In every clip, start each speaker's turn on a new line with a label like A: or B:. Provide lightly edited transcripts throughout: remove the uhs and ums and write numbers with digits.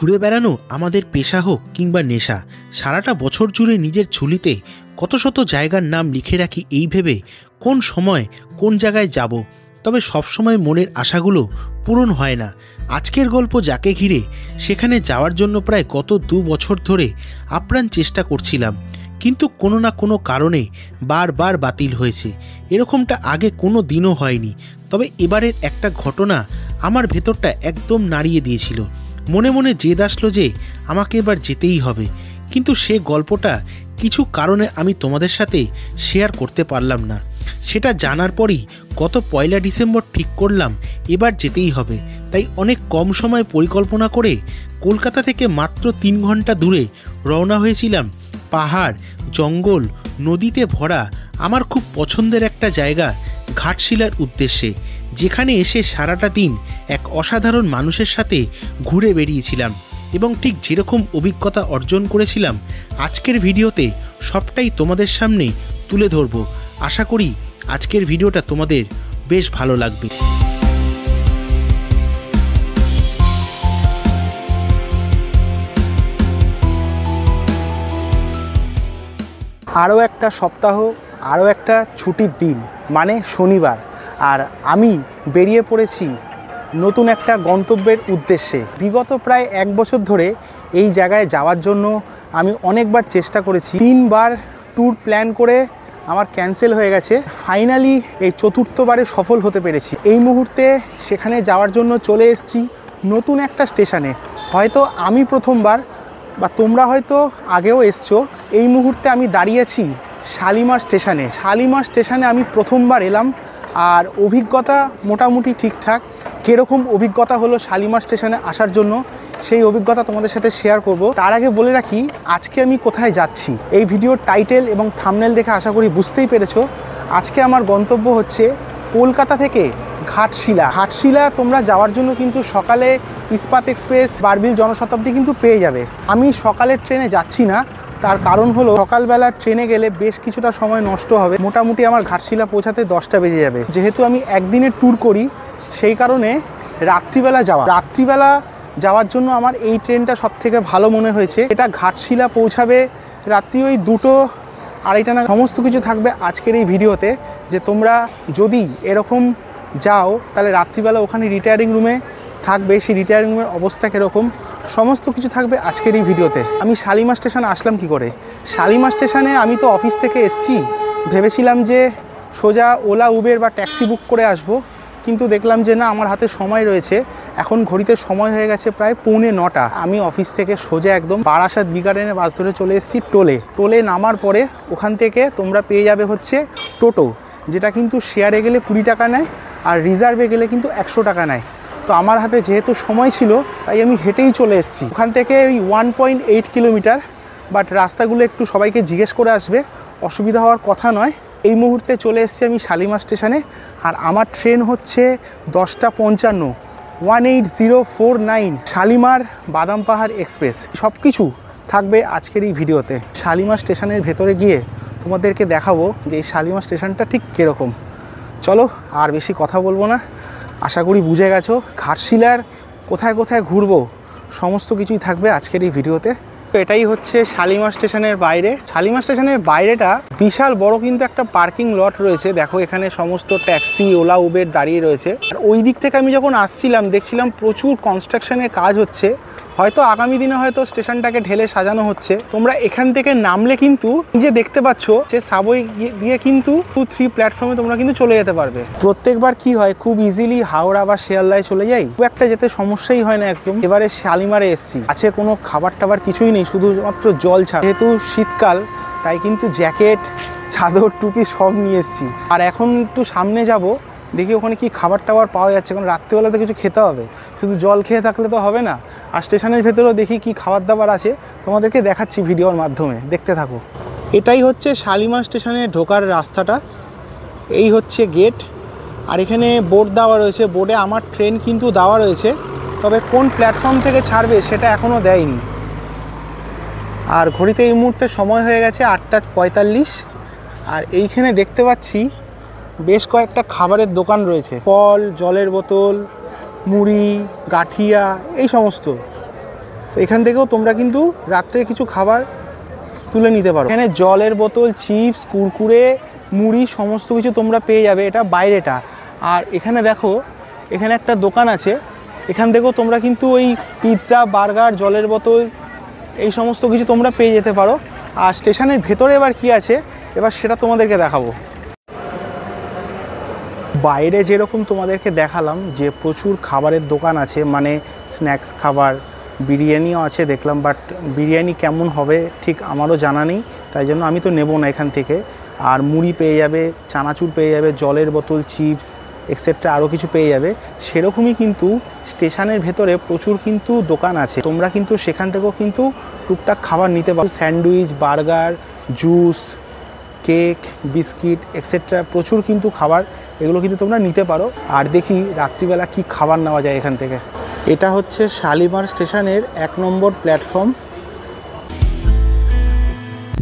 A: ঘুরে বেড়ানো আমাদের পেশা হোক কিংবা নেশা, সারাটা বছর জুড়ে নিজের ঝুলিতে কত শত জায়গার নাম লিখে রাখি এই ভেবে কোন সময় কোন জায়গায় যাব। তবে সবসময় মনের আশাগুলো পূরণ হয় না। আজকের গল্প যাকে ঘিরে, সেখানে যাওয়ার জন্য প্রায় গত 2 বছর ধরে আপ্রাণ চেষ্টা করছিলাম, কিন্তু কোনো না কোনো কারণে বারবার বাতিল হয়েছে। এরকমটা আগে কোনো দিনও হয়নি। তবে এবারের একটা ঘটনা আমার ভেতরটা একদম নাড়িয়ে দিয়েছিল। মনে মনে জেদ আসলো যে আমাকে এবার যেতেই হবে, কিন্তু সে গল্পটা কিছু কারণে আমি তোমাদের সাথে শেয়ার করতে পারলাম না। সেটা জানার পরই গত 1 ডিসেম্বর ঠিক করলাম এবার যেতেই হবে। তাই অনেক কম সময় পরিকল্পনা করে কলকাতা থেকে মাত্র 3 ঘন্টা দূরে রওনা হয়েছিলাম পাহাড়, জঙ্গল, নদীতে ভরা আমার খুব পছন্দের একটা জায়গা ঘাটশিলার উদ্দেশ্যে, যেখানে এসে সারাটা দিন এক অসাধারণ মানুষের সাথে ঘুরে বেরিয়েছিলাম এবং ঠিক যেরকম অভিজ্ঞতা অর্জন করেছিলাম আজকের ভিডিওতে সবটাই তোমাদের সামনে তুলে ধরব। আশা করি আজকের ভিডিওটা তোমাদের বেশ ভালো লাগবে।
B: আরও একটা সপ্তাহ, আরও একটা ছুটির দিন, মানে শনিবার, আর আমি বেরিয়ে পড়েছি নতুন একটা গন্তব্যের উদ্দেশ্যে। বিগত প্রায় 1 বছর ধরে এই জায়গায় যাওয়ার জন্য আমি অনেকবার চেষ্টা করেছি। 3 বার ট্যুর প্ল্যান করে আমার ক্যান্সেল হয়ে গেছে। ফাইনালি এই 4র্থবারে সফল হতে পেরেছি। এই মুহূর্তে সেখানে যাওয়ার জন্য চলে এসেছি নতুন একটা স্টেশনে। হয়তো আমি প্রথমবার, বা তোমরা হয়তো আগেও এসছো। এই মুহূর্তে আমি দাঁড়িয়েছি শালিমার স্টেশনে। শালিমার স্টেশনে আমি প্রথমবার এলাম, আর অভিজ্ঞতা মোটামুটি ঠিকঠাক। কীরকম অভিজ্ঞতা হলো শালিমার স্টেশনে আসার জন্য, সেই অভিজ্ঞতা তোমাদের সাথে শেয়ার করব। তার আগে বলে রাখি আজকে আমি কোথায় যাচ্ছি। এই ভিডিওর টাইটেল এবং থাম্বনেল দেখে আশা করি বুঝতেই পেরেছো। আজকে আমার গন্তব্য হচ্ছে কলকাতা থেকে ঘাটশিলা। ঘাটশিলা তোমরা যাওয়ার জন্য কিন্তু সকালে ইস্পাত এক্সপ্রেস, বারবিল জনশতাব্দী কিন্তু পেয়ে যাবে। আমি সকালের ট্রেনে যাচ্ছি না, তার কারণ হলো সকালবেলা ট্রেনে গেলে বেশ কিছুটা সময় নষ্ট হবে। মোটামুটি আমার ঘাটশিলা পৌঁছাতে 10টা বেজে যাবে। যেহেতু আমি একদিনের ট্যুর করি, সেই কারণে রাত্রিবেলা যাওয়ার জন্য আমার এই ট্রেনটা সবথেকে ভালো মনে হয়েছে। এটা ঘাটশিলা পৌঁছাবে রাত্রি ওই 2টো 2:30 না। সমস্ত কিছু থাকবে আজকের এই ভিডিওতে, যে তোমরা যদি এরকম যাও তাহলে রাত্রিবেলা ওখানে রিটায়ারিং রুমে থাকবে, সেই রিটায়ারিং রুমের অবস্থা কীরকম, সমস্ত কিছু থাকবে আজকের এই ভিডিওতে। আমি শালিমার স্টেশনে আসলাম কি করে? শালিমার স্টেশনে আমি তো অফিস থেকে এসেছি, ভেবেছিলাম যে সোজা ওলা, উবের বা ট্যাক্সি বুক করে আসবো, কিন্তু দেখলাম যে না, আমার হাতে সময় রয়েছে। এখন ঘড়িতে সময় হয়ে গেছে প্রায় 8:45। আমি অফিস থেকে সোজা একদম বারাসাত বিকানেরে বাস ধরে চলে এসেছি টোলে নামার পরে ওখান থেকে তোমরা পেয়ে যাবে হচ্ছে টোটো, যেটা কিন্তু শেয়ারে গেলে 20 টাকা নেয়, আর রিজার্ভে গেলে কিন্তু 100 টাকা নেয়। তো আমার হাতে যেহেতু সময় ছিল, তাই আমি হেঁটেই চলে এসেছি। ওখান থেকে ওই 1.8 কিলোমিটার, বাট রাস্তাগুলো একটু সবাইকে জিজ্ঞেস করে আসবে, অসুবিধা হওয়ার কথা নয়। এই মুহূর্তে চলে এসেছি আমি শালিমার স্টেশনে, আর আমার ট্রেন হচ্ছে 10টা 55, 18049 শালিমার বাদাম পাহাড় এক্সপ্রেস। সব কিছু থাকবে আজকের এই ভিডিওতে। শালিমার স্টেশনের ভেতরে গিয়ে তোমাদেরকে দেখাবো যে এই শালিমার স্টেশনটা ঠিক কীরকম। চলো, আর বেশি কথা বলবো না, আশা করি বুঝে গেছো। ঘাটশিলার কোথায় কোথায় ঘুরবো সমস্ত কিছুই থাকবে আজকের এই ভিডিওতে। এটাই হচ্ছে শালিমার স্টেশনের বাইরে। শালিমার স্টেশনের বাইরেটা বিশাল বড় কিন্তু একটা পার্কিং লট রয়েছে। দেখো এখানে সমস্ত ট্যাক্সি, ওলা, উবের দাঁড়িয়ে রয়েছে। আর ওই দিক থেকে আমি যখন আসছিলাম দেখছিলাম প্রচুর কনস্ট্রাকশনের কাজ হচ্ছে। হয়তো আগামী দিনে হয়তো স্টেশনটাকে ঢেলে সাজানো হচ্ছে। তোমরা এখান থেকে নামলে কিন্তু নিজে দেখতে পাচ্ছ যে সাবওয়ে দিয়ে কিন্তু 2-3 প্ল্যাটফর্মে তোমরা কিন্তু চলে যেতে পারবে। প্রত্যেকবার কি হয়, খুব ইজিলি হাওড়া বা শিয়ালদায় চলে যাই, খুব একটা যেতে সমস্যাই হয় না একদম। এবারে শালিমারে এসছি, আছে কোনো খাবার টাবার কিছুই নেই, শুধুমাত্র জল ছাড়া। যেহেতু শীতকাল, তাই কিন্তু জ্যাকেট, চাদর, টুপি সব নিয়ে এসছি। আর এখন একটু সামনে যাব, দেখি ওখানে কি খাবার টাবার পাওয়া যাচ্ছে, কারণ রাত্রিবেলাতে কিছু খেতে হবে, শুধু জল খেয়ে থাকলে তো হবে না। আর স্টেশনের ভেতরেও দেখি কি খাবার দাবার আছে, তোমাদেরকে দেখাচ্ছি ভিডিওর মাধ্যমে, দেখতে থাকো। এটাই হচ্ছে শালিমার স্টেশনে ঢোকার রাস্তাটা, এই হচ্ছে গেট। আর এখানে বোর্ড দেওয়া রয়েছে, বোর্ডে আমার ট্রেন কিন্তু দেওয়া রয়েছে, তবে কোন প্ল্যাটফর্ম থেকে ছাড়বে সেটা এখনও দেয়নি। আর ঘড়িতে এই মুহূর্তে সময় হয়ে গেছে 8:45। আর এইখানে দেখতে পাচ্ছি বেশ কয়েকটা খাবারের দোকান রয়েছে, ফল, জলের বোতল, মুড়ি, গাঠিয়া, এই সমস্ত। তো এখান থেকেও তোমরা কিন্তু রাত্রে কিছু খাবার তুলে নিতে পারো। এখানে জলের বোতল, চিপস, কুরকুরে, মুড়ি সমস্ত কিছু তোমরা পেয়ে যাবে। এটা বাইরেটা। আর এখানে দেখো, এখানে একটা দোকান আছে, এখান থেকেও তোমরা কিন্তু ওই পিৎজা, বার্গার, জলের বোতল এই সমস্ত কিছু তোমরা পেয়ে যেতে পারো। আর স্টেশনের ভেতরে এবার কি আছে এবার সেটা তোমাদেরকে দেখাবো। বাইরে যেরকম তোমাদেরকে দেখালাম যে প্রচুর খাবারের দোকান আছে, মানে স্ন্যাক্স খাবার, বিরিয়ানিও আছে দেখলাম, বাট বিরিয়ানি কেমন হবে ঠিক আমারও জানা নেই, তাই জন্য আমি তো নেব না এখান থেকে। আর মুড়ি পেয়ে যাবে, চানাচুর পেয়ে যাবে, জলের বোতল, চিপস এক্সেট্রা আরও কিছু পেয়ে যাবে। সেরকমই কিন্তু স্টেশনের ভেতরে প্রচুর কিন্তু দোকান আছে, তোমরা কিন্তু সেখান থেকেও কিন্তু টুকটাক খাবার নিতে পারো। Sandwich, burger, juice, cake, biscuit etcetera প্রচুর কিন্তু খাবার, এগুলো কিন্তু তোমরা নিতে পারো। আর দেখি রাত্রিবেলা কি খাবার নেওয়া যায় এখান থেকে। এটা হচ্ছে শালিমার স্টেশনের 1 নম্বর প্ল্যাটফর্ম।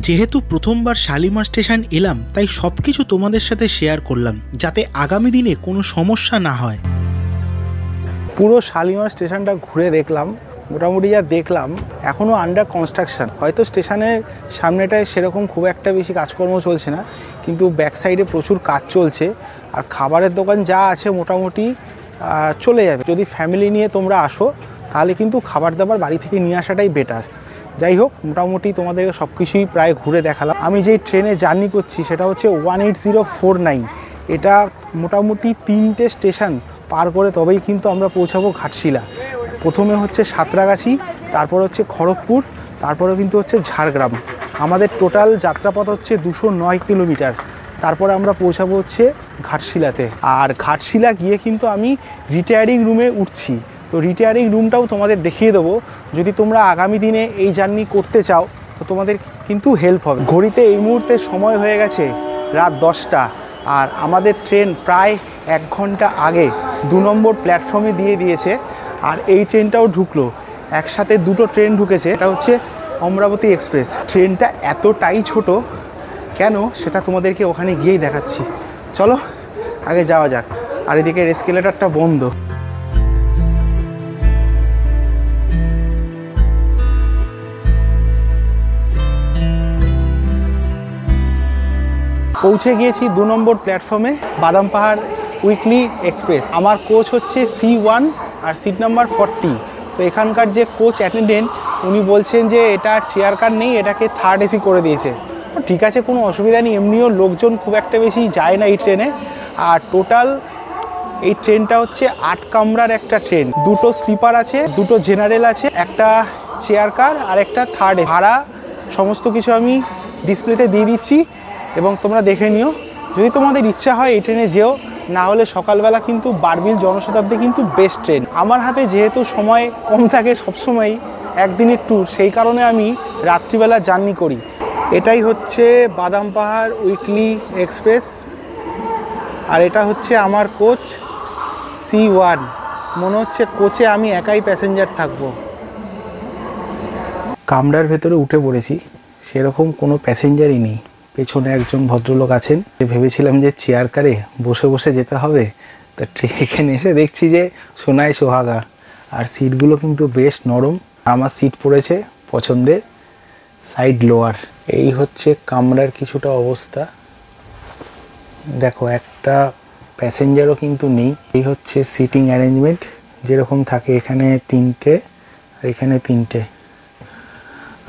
A: যেহেতু প্রথমবার শালিমার স্টেশন এলাম, তাই সব কিছু তোমাদের সাথে শেয়ার করলাম, যাতে আগামী দিনে কোনো সমস্যা না হয়।
B: পুরো শালিমার স্টেশনটা ঘুরে দেখলাম, মোটামুটি যা দেখলাম এখনও আন্ডার কনস্ট্রাকশন। হয়তো স্টেশনের সামনেটায় সেরকম খুব একটা বেশি কাজকর্ম চলছে না, কিন্তু ব্যাক সাইডে প্রচুর কাজ চলছে। আর খাবারের দোকান যা আছে মোটামুটি চলে যাবে। যদি ফ্যামিলি নিয়ে তোমরা আসো তাহলে কিন্তু খাবার দাবার বাড়ি থেকে নিয়ে আসাটাই বেটার। যাই হোক, মোটামুটি তোমাদেরকে সব কিছুই প্রায় ঘুরে দেখালাম। আমি যেই ট্রেনে জার্নি করছি সেটা হচ্ছে 18049। এটা মোটামুটি 3টে স্টেশন পার করে তবেই কিন্তু আমরা পৌঁছাবো ঘাটশিলা। প্রথমে হচ্ছে সাঁতরাগাছি, তারপর হচ্ছে খড়গপুর, তারপরে কিন্তু হচ্ছে ঝাড়গ্রাম। আমাদের টোটাল যাত্রাপথ হচ্ছে 209 কিলোমিটার। তারপরে আমরা পৌঁছাবো হচ্ছে ঘাটশিলাতে। আর ঘাটশিলা গিয়ে কিন্তু আমি রিটায়ারিং রুমে উঠছি, তো রিটায়ারিং রুমটাও তোমাদের দেখিয়ে দেবো। যদি তোমরা আগামী দিনে এই জার্নি করতে চাও তো তোমাদের কিন্তু হেল্প হবে। ঘড়িতে এই মুহূর্তে সময় হয়ে গেছে রাত 10টা, আর আমাদের ট্রেন প্রায় 1 ঘন্টা আগে 2 নম্বর প্ল্যাটফর্মে দিয়ে দিয়েছে। আর এই ট্রেনটাও ঢুকলো, একসাথে দুটো ট্রেন ঢুকেছে। এটা হচ্ছে অমরাবতী এক্সপ্রেস। ট্রেনটা এতটাই ছোট কেন সেটা তোমাদেরকে ওখানে গিয়েই দেখাচ্ছি। চলো আগে যাওয়া যাক। আর এদিকে এসকেলেটরটা বন্ধ। পৌঁছে গিয়েছি 2 নম্বর প্ল্যাটফর্মে, বাদাম পাহাড় উইকলি এক্সপ্রেস। আমার কোচ হচ্ছে C1 আর সিট নাম্বার 40। তো এখানকার যে কোচ অ্যাটেন্ডেন্ট উনি বলছেন যে এটা চেয়ার কার নেই, এটাকে 3rd AC করে দিয়েছে। ঠিক আছে, কোনো অসুবিধা নেই, এমনিও লোকজন খুব একটা বেশি যায় না এই ট্রেনে। আর টোটাল এই ট্রেনটা হচ্ছে 8 কামরার একটা ট্রেন। 2টো স্লিপার আছে, 2টো জেনারেল আছে, একটা চেয়ার কার আর একটা 3rd AC। ভাড়া সমস্ত কিছু আমি ডিসপ্লেতে দিয়ে দিচ্ছি এবং তোমরা দেখে নিও। যদি তোমাদের ইচ্ছা হয় এই ট্রেনে যেও, না হলে সকালবেলা কিন্তু বারবিল জনশতাব্দী কিন্তু বেস্ট ট্রেন। আমার হাতে যেহেতু সময় কম থাকে সবসময়, একদিনের ট্যুর, সেই কারণে আমি রাত্রিবেলা জার্নি করি। এটাই হচ্ছে বাদাম পাহাড় উইকলি এক্সপ্রেস, আর এটা হচ্ছে আমার কোচ C1। মনে হচ্ছে কোচে আমি একাই প্যাসেঞ্জার থাকবো। কামরার ভেতরে উঠে পড়েছি, সেরকম কোনো প্যাসেঞ্জারই নেই। পেছনে একজন ভদ্রলোক আছেন। ভেবেছিলাম যে চেয়ার কারে বসে বসে যেতে হবে, তা এখানে এসে দেখছি যে সোনায় সোহাগা। আর সিটগুলো কিন্তু বেশ নরম। আমার সিট পড়েছে পছন্দের সাইড লোয়ার। এই হচ্ছে কামরার কিছুটা অবস্থা, দেখো একটা প্যাসেঞ্জারও কিন্তু নেই। এই হচ্ছে সিটিং অ্যারেঞ্জমেন্ট যেরকম থাকে, এখানে 3টে আর এখানে 3টে,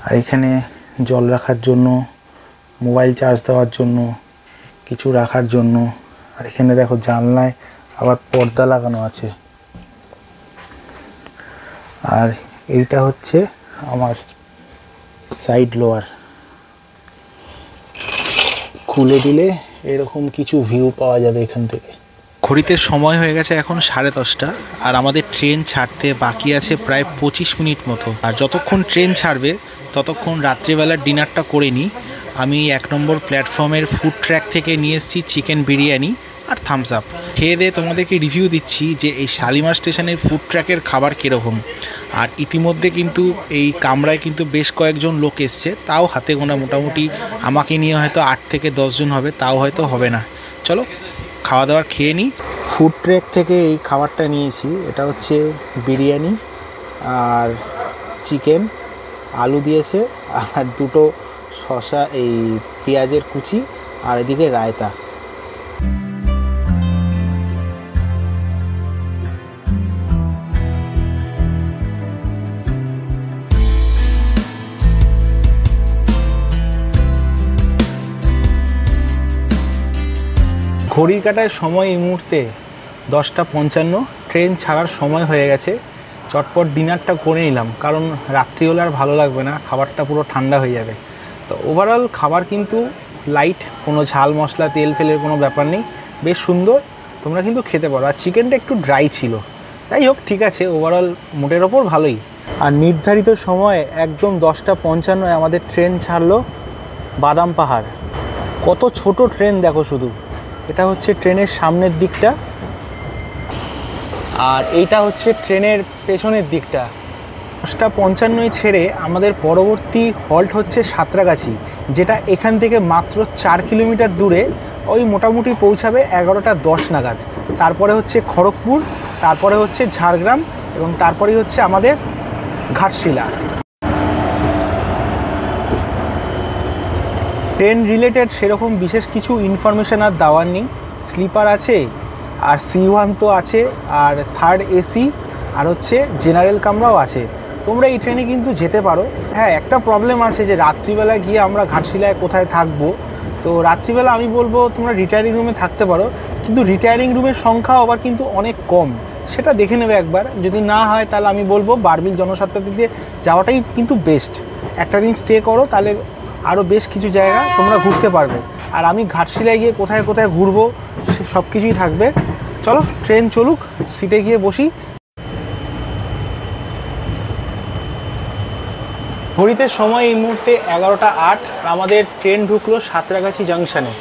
B: আর এখানে জল রাখার জন্য, মোবাইল চার্জ দেওয়ার জন্য, কিছু রাখার জন্য। আর এখানে দেখো জানলায় আবার পর্দা লাগানো আছে। আর এইটা হচ্ছে আমার সাইড লোয়ার, খুলে দিলে এরকম কিছু ভিউ পাওয়া যাবে এখান থেকে।
A: ঘড়িতে সময় হয়ে গেছে এখন 10:30, আর আমাদের ট্রেন ছাড়তে বাকি আছে প্রায় 25 মিনিট মতো। আর যতক্ষণ ট্রেন ছাড়বে ততক্ষণ রাত্রিবেলার ডিনারটা করে নিই। আমি 1 নম্বর প্ল্যাটফর্মের ফুড ট্র্যাক থেকে নিয়ে এসেছি চিকেন বিরিয়ানি আর থামস আপ। খেয়ে দিয়ে তোমাদেরকে রিভিউ দিচ্ছি যে এই শালিমার স্টেশনের ফুড ট্র্যাকের খাবার কীরকম। আর ইতিমধ্যে কিন্তু এই কামরায় কিন্তু বেশ কয়েকজন লোক এসছে, তাও হাতে গোনা, মোটামুটি আমাকে নিয়ে হয়তো 8 থেকে 10 জন হবে, তাও হয়তো হবে না। চলো খাওয়া দাওয়ার খেয়ে নিই।
B: ফুড ট্র্যাক থেকে এই খাবারটা নিয়েছি, এটা হচ্ছে বিরিয়ানি আর চিকেন, আলু দিয়েছে, আর দুটো শসা, এই পেঁয়াজের কুচি, আর এদিকে রায়তা। ঘড়ির কাঁটায় সময় এই মুহূর্তে 10:55। ট্রেন ছাড়ার সময় হয়ে গেছে। চটপট ডিনারটা করে নিলাম, কারণ রাত্রি হলে আর ভালো লাগবে না, খাবারটা পুরো ঠান্ডা হয়ে যাবে। তো ওভারঅল খাবার কিন্তু লাইট, কোনো ঝাল মশলা তেল ফেলের কোনো ব্যাপার নেই, বেশ সুন্দর, তোমরা কিন্তু খেতে পারো। আর চিকেনটা একটু ড্রাই ছিল, যাই হোক ঠিক আছে, ওভারঅল মোটের ওপর ভালোই। আর নির্ধারিত সময়ে একদম 10:55 আমাদের ট্রেন ছাড়লো বাদাম পাহাড়। কত ছোট ট্রেন দেখো শুধু, এটা হচ্ছে ট্রেনের সামনের দিকটা, আর এইটা হচ্ছে ট্রেনের পেছনের দিকটা। 10:55 ছেড়ে আমাদের পরবর্তী হল্ট হচ্ছে সাঁতরাগাছি, যেটা এখান থেকে মাত্র 4 কিলোমিটার দূরে। ওই মোটামুটি পৌঁছাবে 11:10 নাগাদ। তারপরে হচ্ছে খড়গপুর, তারপরে হচ্ছে ঝাড়গ্রাম, এবং তারপরেই হচ্ছে আমাদের ঘাটশিলা। ট্রেন রিলেটেড সেরকম বিশেষ কিছু ইনফরমেশান আর দেওয়ার নেই। স্লিপার আছে, আর C1 তো আছে, আর থার্ড এসি, আর হচ্ছে জেনারেল কামরাও আছে। তোমরা এই ট্রেনে কিন্তু যেতে পারো। হ্যাঁ, একটা প্রবলেম আছে যে রাত্রিবেলা গিয়ে আমরা ঘাটশিলায় কোথায় থাকবো। তো রাত্রিবেলা আমি বলবো তোমরা রিটায়ারিং রুমে থাকতে পারো, কিন্তু রিটায়ারিং রুমের সংখ্যাও আবার কিন্তু অনেক কম, সেটা দেখে নেবে একবার। যদি না হয় তাহলে আমি বলবো বারবিল জনশতাব্দী দিয়ে যাওয়াটাই কিন্তু বেস্ট। একটা দিন স্টে করো, তাহলে আরও বেশ কিছু জায়গা তোমরা ঘুরতে পারবে। আর আমি ঘাটশিলায় গিয়ে কোথায় কোথায় ঘুরবো সব কিছুই থাকবে। চলো ট্রেন চলুক, সিটে গিয়ে বসি। ঘড়িতে সময় এই মুহূর্তে 11:08। আমাদের ট্রেন ঢুকলো সাঁতরাগাছি জাংশনে,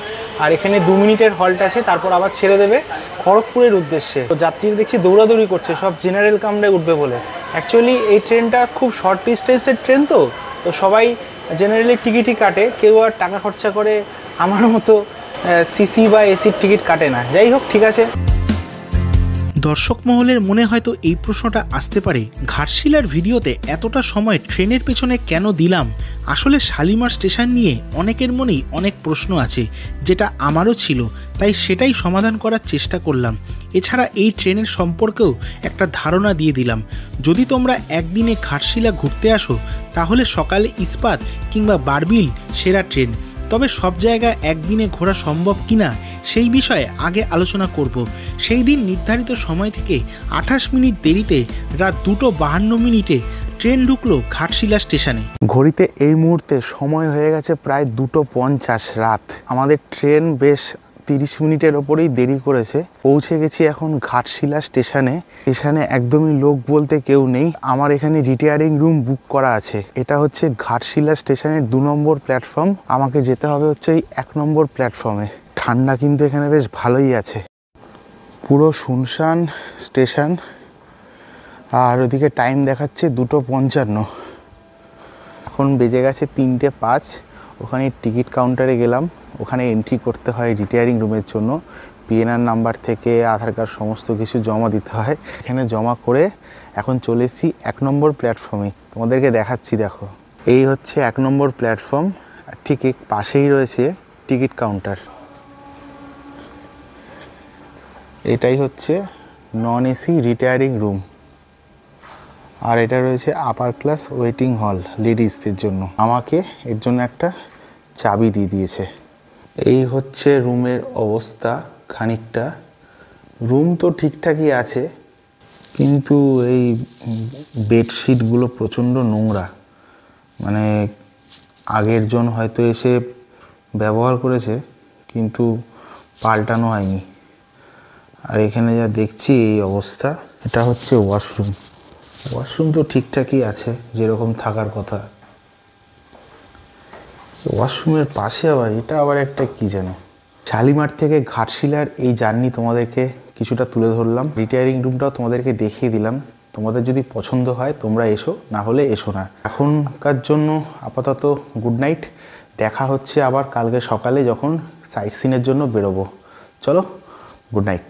B: আর এখানে 2 মিনিটের হল্ট আছে, তারপর আবার ছেড়ে দেবে খড়গপুরের উদ্দেশ্যে। তো যাত্রীরা দেখছি দৌড়াদৌড়ি করছে, সব জেনারেল কামরায় উঠবে বলে। অ্যাকচুয়ালি এই ট্রেনটা খুব শর্ট ডিস্টেন্সের ট্রেন, তো সবাই জেনারেলি টিকিটই কাটে, কেউ আর টাকা খরচা করে আমার মতো সিসি বা এসির টিকিট কাটে না। যাই হোক ঠিক আছে।
A: দর্শক মহলের মনে হয়তো এই প্রশ্নটা আসতে পারে, ঘাটশিলার ভিডিওতে এতটা সময় ট্রেনের পেছনে কেন দিলাম? আসলে শালিমার স্টেশন নিয়ে অনেকের মনেই অনেক প্রশ্ন আছে, যেটা আমারও ছিল, তাই সেটাই সমাধান করার চেষ্টা করলাম। এছাড়া এই ট্রেনের সম্পর্কেও একটা ধারণা দিয়ে দিলাম। যদি তোমরা একদিনে ঘাটশিলা ঘুরতে আসো, তাহলে সকালে ইস্পাত কিংবা বারবিল সেরা ট্রেন। তবে সব জায়গা একদিনে ঘোরা সম্ভব কিনা সেই বিষয়ে আগে আলোচনা করব। সেই দিন নির্ধারিত সময় থেকে 28 মিনিট দেরিতে রাত 2:52 ট্রেন ঢুকলো ঘাটশিলা স্টেশনে।
B: ঘড়িতে এই মুহূর্তে সময় হয়ে গেছে প্রায় 2:50 রাত। আমাদের ট্রেন বেশ 30 মিনিটের ওপরেই দেরি করেছে। পৌঁছে গেছি এখন ঘাটশিলা স্টেশনে। স্টেশনে একদমই লোক বলতে কেউ নেই। আমার এখানে রিটায়ারিং রুম বুক করা আছে। এটা হচ্ছে ঘাটশিলা স্টেশনের 2 নম্বর প্ল্যাটফর্ম। আমাকে যেতে হবে হচ্ছে এই 1 নম্বর প্ল্যাটফর্মে। ঠান্ডা কিন্তু এখানে বেশ ভালোই আছে। পুরো শুনশান স্টেশন, আর ওদিকে টাইম দেখাচ্ছে 2:55। এখন বেজে গেছে 3:05। ওখানে টিকিট কাউন্টারে গেলাম, ওখানে এন্ট্রি করতে হয় রিটায়ারিং রুমের জন্য। পিএনআর নাম্বার থেকে আধার কার্ড সমস্ত কিছু জমা দিতে হয়। এখানে জমা করে এখন চলে এসেছি 1 নম্বর প্ল্যাটফর্মে। তোমাদেরকে দেখাচ্ছি, দেখো এই হচ্ছে 1 নম্বর প্ল্যাটফর্ম, ঠিক পাশেই রয়েছে টিকিট কাউন্টার। এটাই হচ্ছে নন এসি রিটায়ারিং রুম, আর এটা রয়েছে আপার ক্লাস ওয়েটিং হল লেডিসদের জন্য। আমাকে এর জন্য একটা চাবি দিয়ে দিয়েছে। এই হচ্ছে রুমের অবস্থা খানিকটা। রুম তো ঠিকঠাকই আছে, কিন্তু এই বেডশিটগুলো প্রচণ্ড নোংরা। মানে আগের জন হয়তো এসে ব্যবহার করেছে, কিন্তু পাল্টানো হয়নি। আর এখানে যা দেখছি এই অবস্থা। এটা হচ্ছে ওয়াশরুম। ওয়াশরুম তো ঠিকঠাকই আছে, যেরকম থাকার কথা। ওয়াশরুমের পাশে আবার এটা আবার একটা কি যেন। শালিমার থেকে ঘাটশিলার এই জার্নি তোমাদেরকে কিছুটা তুলে ধরলাম। রিটায়ারিং রুমটাও তোমাদেরকে দেখিয়ে দিলাম। তোমাদের যদি পছন্দ হয় তোমরা এসো, না হলে এসো না। এখনকার জন্য আপাতত গুড নাইট। দেখা হচ্ছে আবার কালকে সকালে যখন সাইট সিনের জন্য বেরোবো। চলো, গুড নাইট।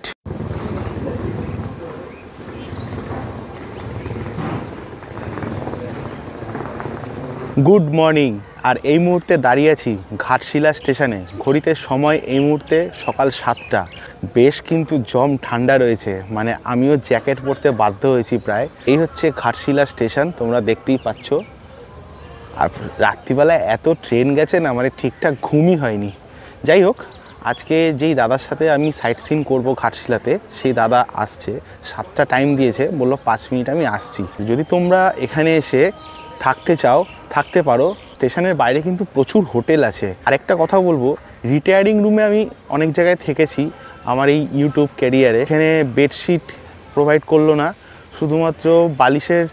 B: Good morning. আর এই মুহূর্তে দাঁড়িয়ে আছি ঘাটশিলা স্টেশনে। ঘড়িতে সময় এই মুহূর্তে সকাল 7টা। বেশ কিন্তু জম ঠান্ডা রয়েছে, মানে আমিও জ্যাকেট পরতে বাধ্য হয়েছি প্রায়। এই হচ্ছে ঘাটশিলা স্টেশন, তোমরা দেখতেই পাচ্ছ। আর রাত্রিবেলায় এত ট্রেন গেছে না, মানে ঠিকঠাক ঘুমই হয়নি। যাই হোক, আজকে যেই দাদার সাথে আমি সাইট সিন করবো ঘাটশিলাতে, সেই দাদা আসছে। 7টা টাইম দিয়েছে, বললো 5 মিনিট আমি আসছি। যদি তোমরা এখানে এসে থাকতে চাও থাকতে পারো। স্টেশনের বাইরে কিন্তু প্রচুর হোটেল আছে। আর একটা কথা বলবো, রিটায়ারিং রুমে আমি অনেক জায়গায় থেকেছি আমার এই ইউটিউব ক্যারিয়ারে। এখানে বেডশিট প্রোভাইড করলো না, শুধুমাত্র বালিশের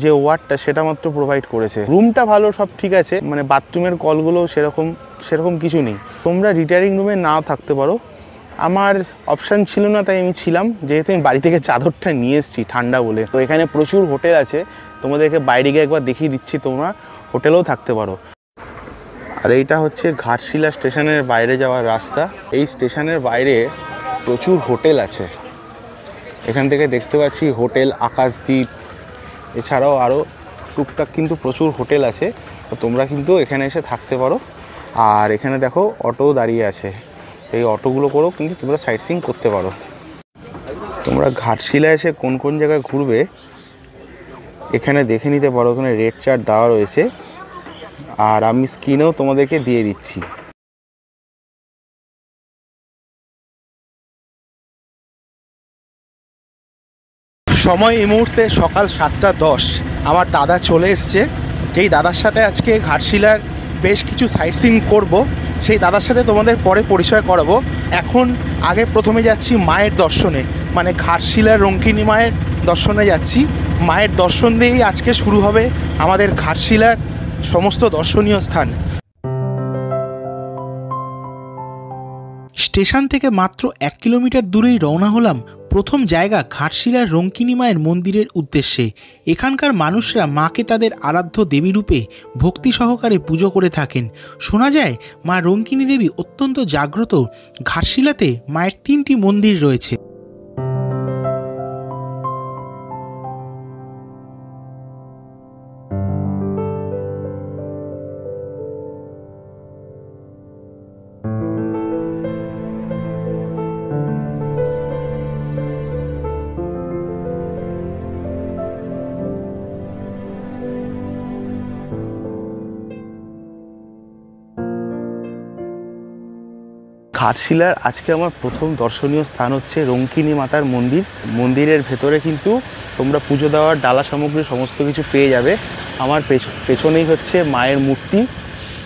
B: যে ওয়ার্ডটা সেটা মাত্র প্রোভাইড করেছে। রুমটা ভালো, সব ঠিক আছে, মানে বাথরুমের কলগুলো সেরকম কিছু নেই। তোমরা রিটায়ারিং রুমে নাও থাকতে পারো। আমার অপশান ছিল না, তাই আমি ছিলাম, যেহেতু আমি বাড়ি থেকে চাদরটা নিয়ে এসেছি ঠান্ডা বলে। তো এখানে প্রচুর হোটেল আছে, তোমাদেরকে বাইরে গিয়ে একবার দেখিয়ে দিচ্ছি, তোমরা হোটেলেও থাকতে পারো। আর এইটা হচ্ছে ঘাটশিলা স্টেশনের বাইরে যাওয়ার রাস্তা। এই স্টেশনের বাইরে প্রচুর হোটেল আছে। এখান থেকে দেখতে পাচ্ছি হোটেল আকাশদ্বীপ, এছাড়াও আরও টুকটাক কিন্তু প্রচুর হোটেল আছে। তো তোমরা কিন্তু এখানে এসে থাকতে পারো। আর এখানে দেখো অটোও দাঁড়িয়ে আছে, এই অটোগুলো করেও কিন্তু তোমরা সাইট সিইং করতে পারো। তোমরা ঘাটশিলা এসে কোন কোন জায়গায় ঘুরবে এখানে দেখে নিতে পারো। ওখানে রেড চার্ট দেওয়া রয়েছে, আর আমি স্ক্রিনেও তোমাদেরকে দিয়ে দিচ্ছি। সময় এই মুহূর্তে সকাল 7টা 10। আমার দাদা চলে এসছে, যেই দাদার সাথে আজকে ঘাটশিলার বেশ কিছু সাইট সিইং করবো। সেই দাদার সাথে তোমাদের পরে পরিচয় করাবো। এখন আগে প্রথমে যাচ্ছি মায়ের দর্শনে, মানে ঘাটশিলার রঙ্কিনী মায়ের দর্শনে যাচ্ছি। মায়ের দর্শন দিয়েই আজকে শুরু হবে আমাদের ঘাটশিলার সমস্ত দর্শনীয় স্থান।
A: স্টেশন থেকে মাত্র 1 কিলোমিটার দূরেই রওনা হলাম প্রথম জায়গা ঘাটশিলার রঙ্কিনী মায়ের মন্দিরের উদ্দেশ্যে। এখানকার মানুষরা মাকে তাদের আরাধ্য দেবীরূপে ভক্তি সহকারে পুজো করে থাকেন। শোনা যায় মা রঙ্কিনী দেবী অত্যন্ত জাগ্রত। ঘাটশিলাতে মায়ের 3টি মন্দির রয়েছে।
B: ঘাটশিলার আজকে আমার প্রথম দর্শনীয় স্থান হচ্ছে রঙ্কিনী মাতার মন্দির। মন্দিরের ভেতরে কিন্তু তোমরা পুজো দেওয়ার ডালা সামগ্রী সমস্ত কিছু পেয়ে যাবে। আমার পেছনেই হচ্ছে মায়ের মূর্তি।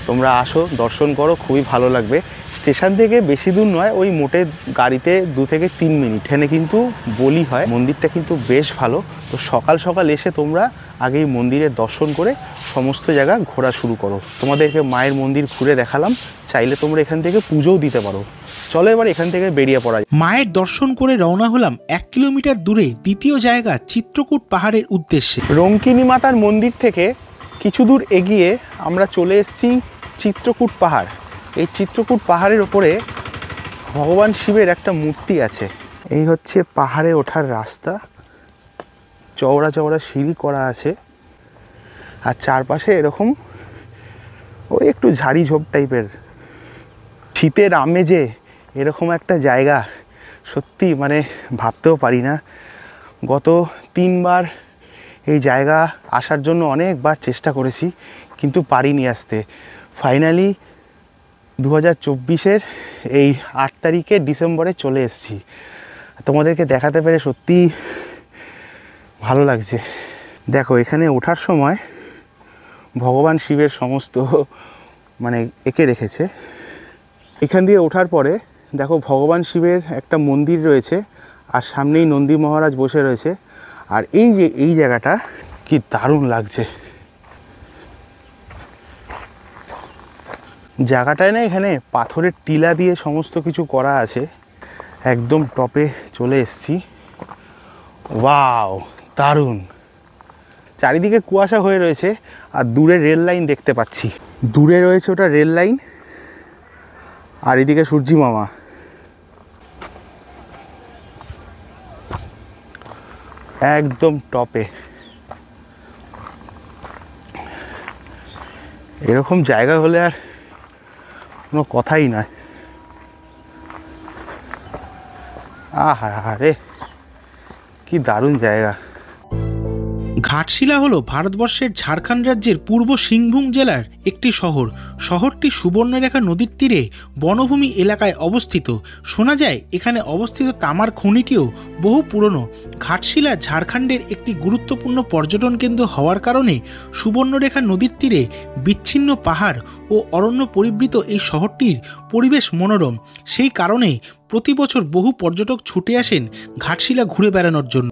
B: তোমরা আসো, দর্শন করো, খুবই ভালো লাগবে। স্টেশন থেকে বেশি দূর নয়, ওই মোটে গাড়িতে 2 থেকে 3 মিনিট। এখানে কিন্তু বলি হয়। মন্দিরটা কিন্তু বেশ ভালো। তো সকাল সকাল এসে তোমরা আগেই মন্দিরের দর্শন করে সমস্ত জায়গা ঘোরা শুরু করো। তোমাদেরকে মায়ের মন্দির ঘুরে দেখালাম, চাইলে তোমরা এখান থেকে পুজোও দিতে পারো। চলো এবার এখান থেকে বেরিয়ে পড়া।
A: মায়ের দর্শন করে রওনা হলাম 1 কিলোমিটার দূরে দ্বিতীয় জায়গা চিত্রকূট পাহাড়ের উদ্দেশ্যে।
B: রঙ্কিনী মাতার মন্দির থেকে কিছু দূর এগিয়ে আমরা চলে এসেছি চিত্রকূট পাহাড়। এই চিত্রকূট পাহাড়ের ওপরে ভগবান শিবের একটা মূর্তি আছে। এই হচ্ছে পাহাড়ে ওঠার রাস্তা, চওড়া চওড়া সিঁড়ি করা আছে। আর চারপাশে এরকম ওই একটু ঝাড়ি ঝোপ টাইপের। শীতের আমেজে এরকম একটা জায়গা সত্যি মানে ভাবতেও পারি না। গত 3 বার এই জায়গা আসার জন্য অনেকবার চেষ্টা করেছি, কিন্তু পারিনি আসতে। ফাইনালি 2024-এর এই 8 তারিখে ডিসেম্বরে চলে এসেছি। তোমাদেরকে দেখাতে পেরে সত্যি ভালো লাগছে। দেখো, এখানে ওঠার সময় ভগবান শিবের সমস্ত মানে এঁকে রেখেছে। এখান দিয়ে ওঠার পরে দেখো ভগবান শিবের একটা মন্দির রয়েছে, আর সামনেই নন্দী মহারাজ বসে রয়েছে। আর এই যে এই জায়গাটা কি দারুণ লাগছে। জায়গাটায় না এখানে পাথরের টিলা দিয়ে সমস্ত কিছু করা আছে। একদম টপে চলে এসেছি। ওয়াও, দারুণ। চারিদিকে কুয়াশা হয়ে রয়েছে, আর দূরে রেল লাইন দেখতে পাচ্ছি। দূরে রয়েছে ওটা রেল লাইন, আর এদিকে সূর্যি মামা। একদম টপে। এরকম জায়গা হলে আর কোনো কথাই নয়। আরে কি দারুণ জায়গা।
A: ঘাটশিলা হলো ভারতবর্ষের ঝাড়খণ্ড রাজ্যের পূর্ব সিংভূম জেলার একটি শহর। শহরটি সুবর্ণরেখা নদীর তীরে বনভূমি এলাকায় অবস্থিত। শোনা যায় এখানে অবস্থিত তামার খনিটিও বহু পুরনো। ঘাটশিলা ঝাড়খণ্ডের একটি গুরুত্বপূর্ণ পর্যটন কেন্দ্র হওয়ার কারণে সুবর্ণরেখা নদীর তীরে বিচ্ছিন্ন পাহাড় ও অরণ্য পরিবৃত এই শহরটির পরিবেশ মনোরম। সেই কারণে প্রতি বছর বহু পর্যটক ছুটে আসেন ঘাটশিলা ঘুরে বেড়ানোর জন্য।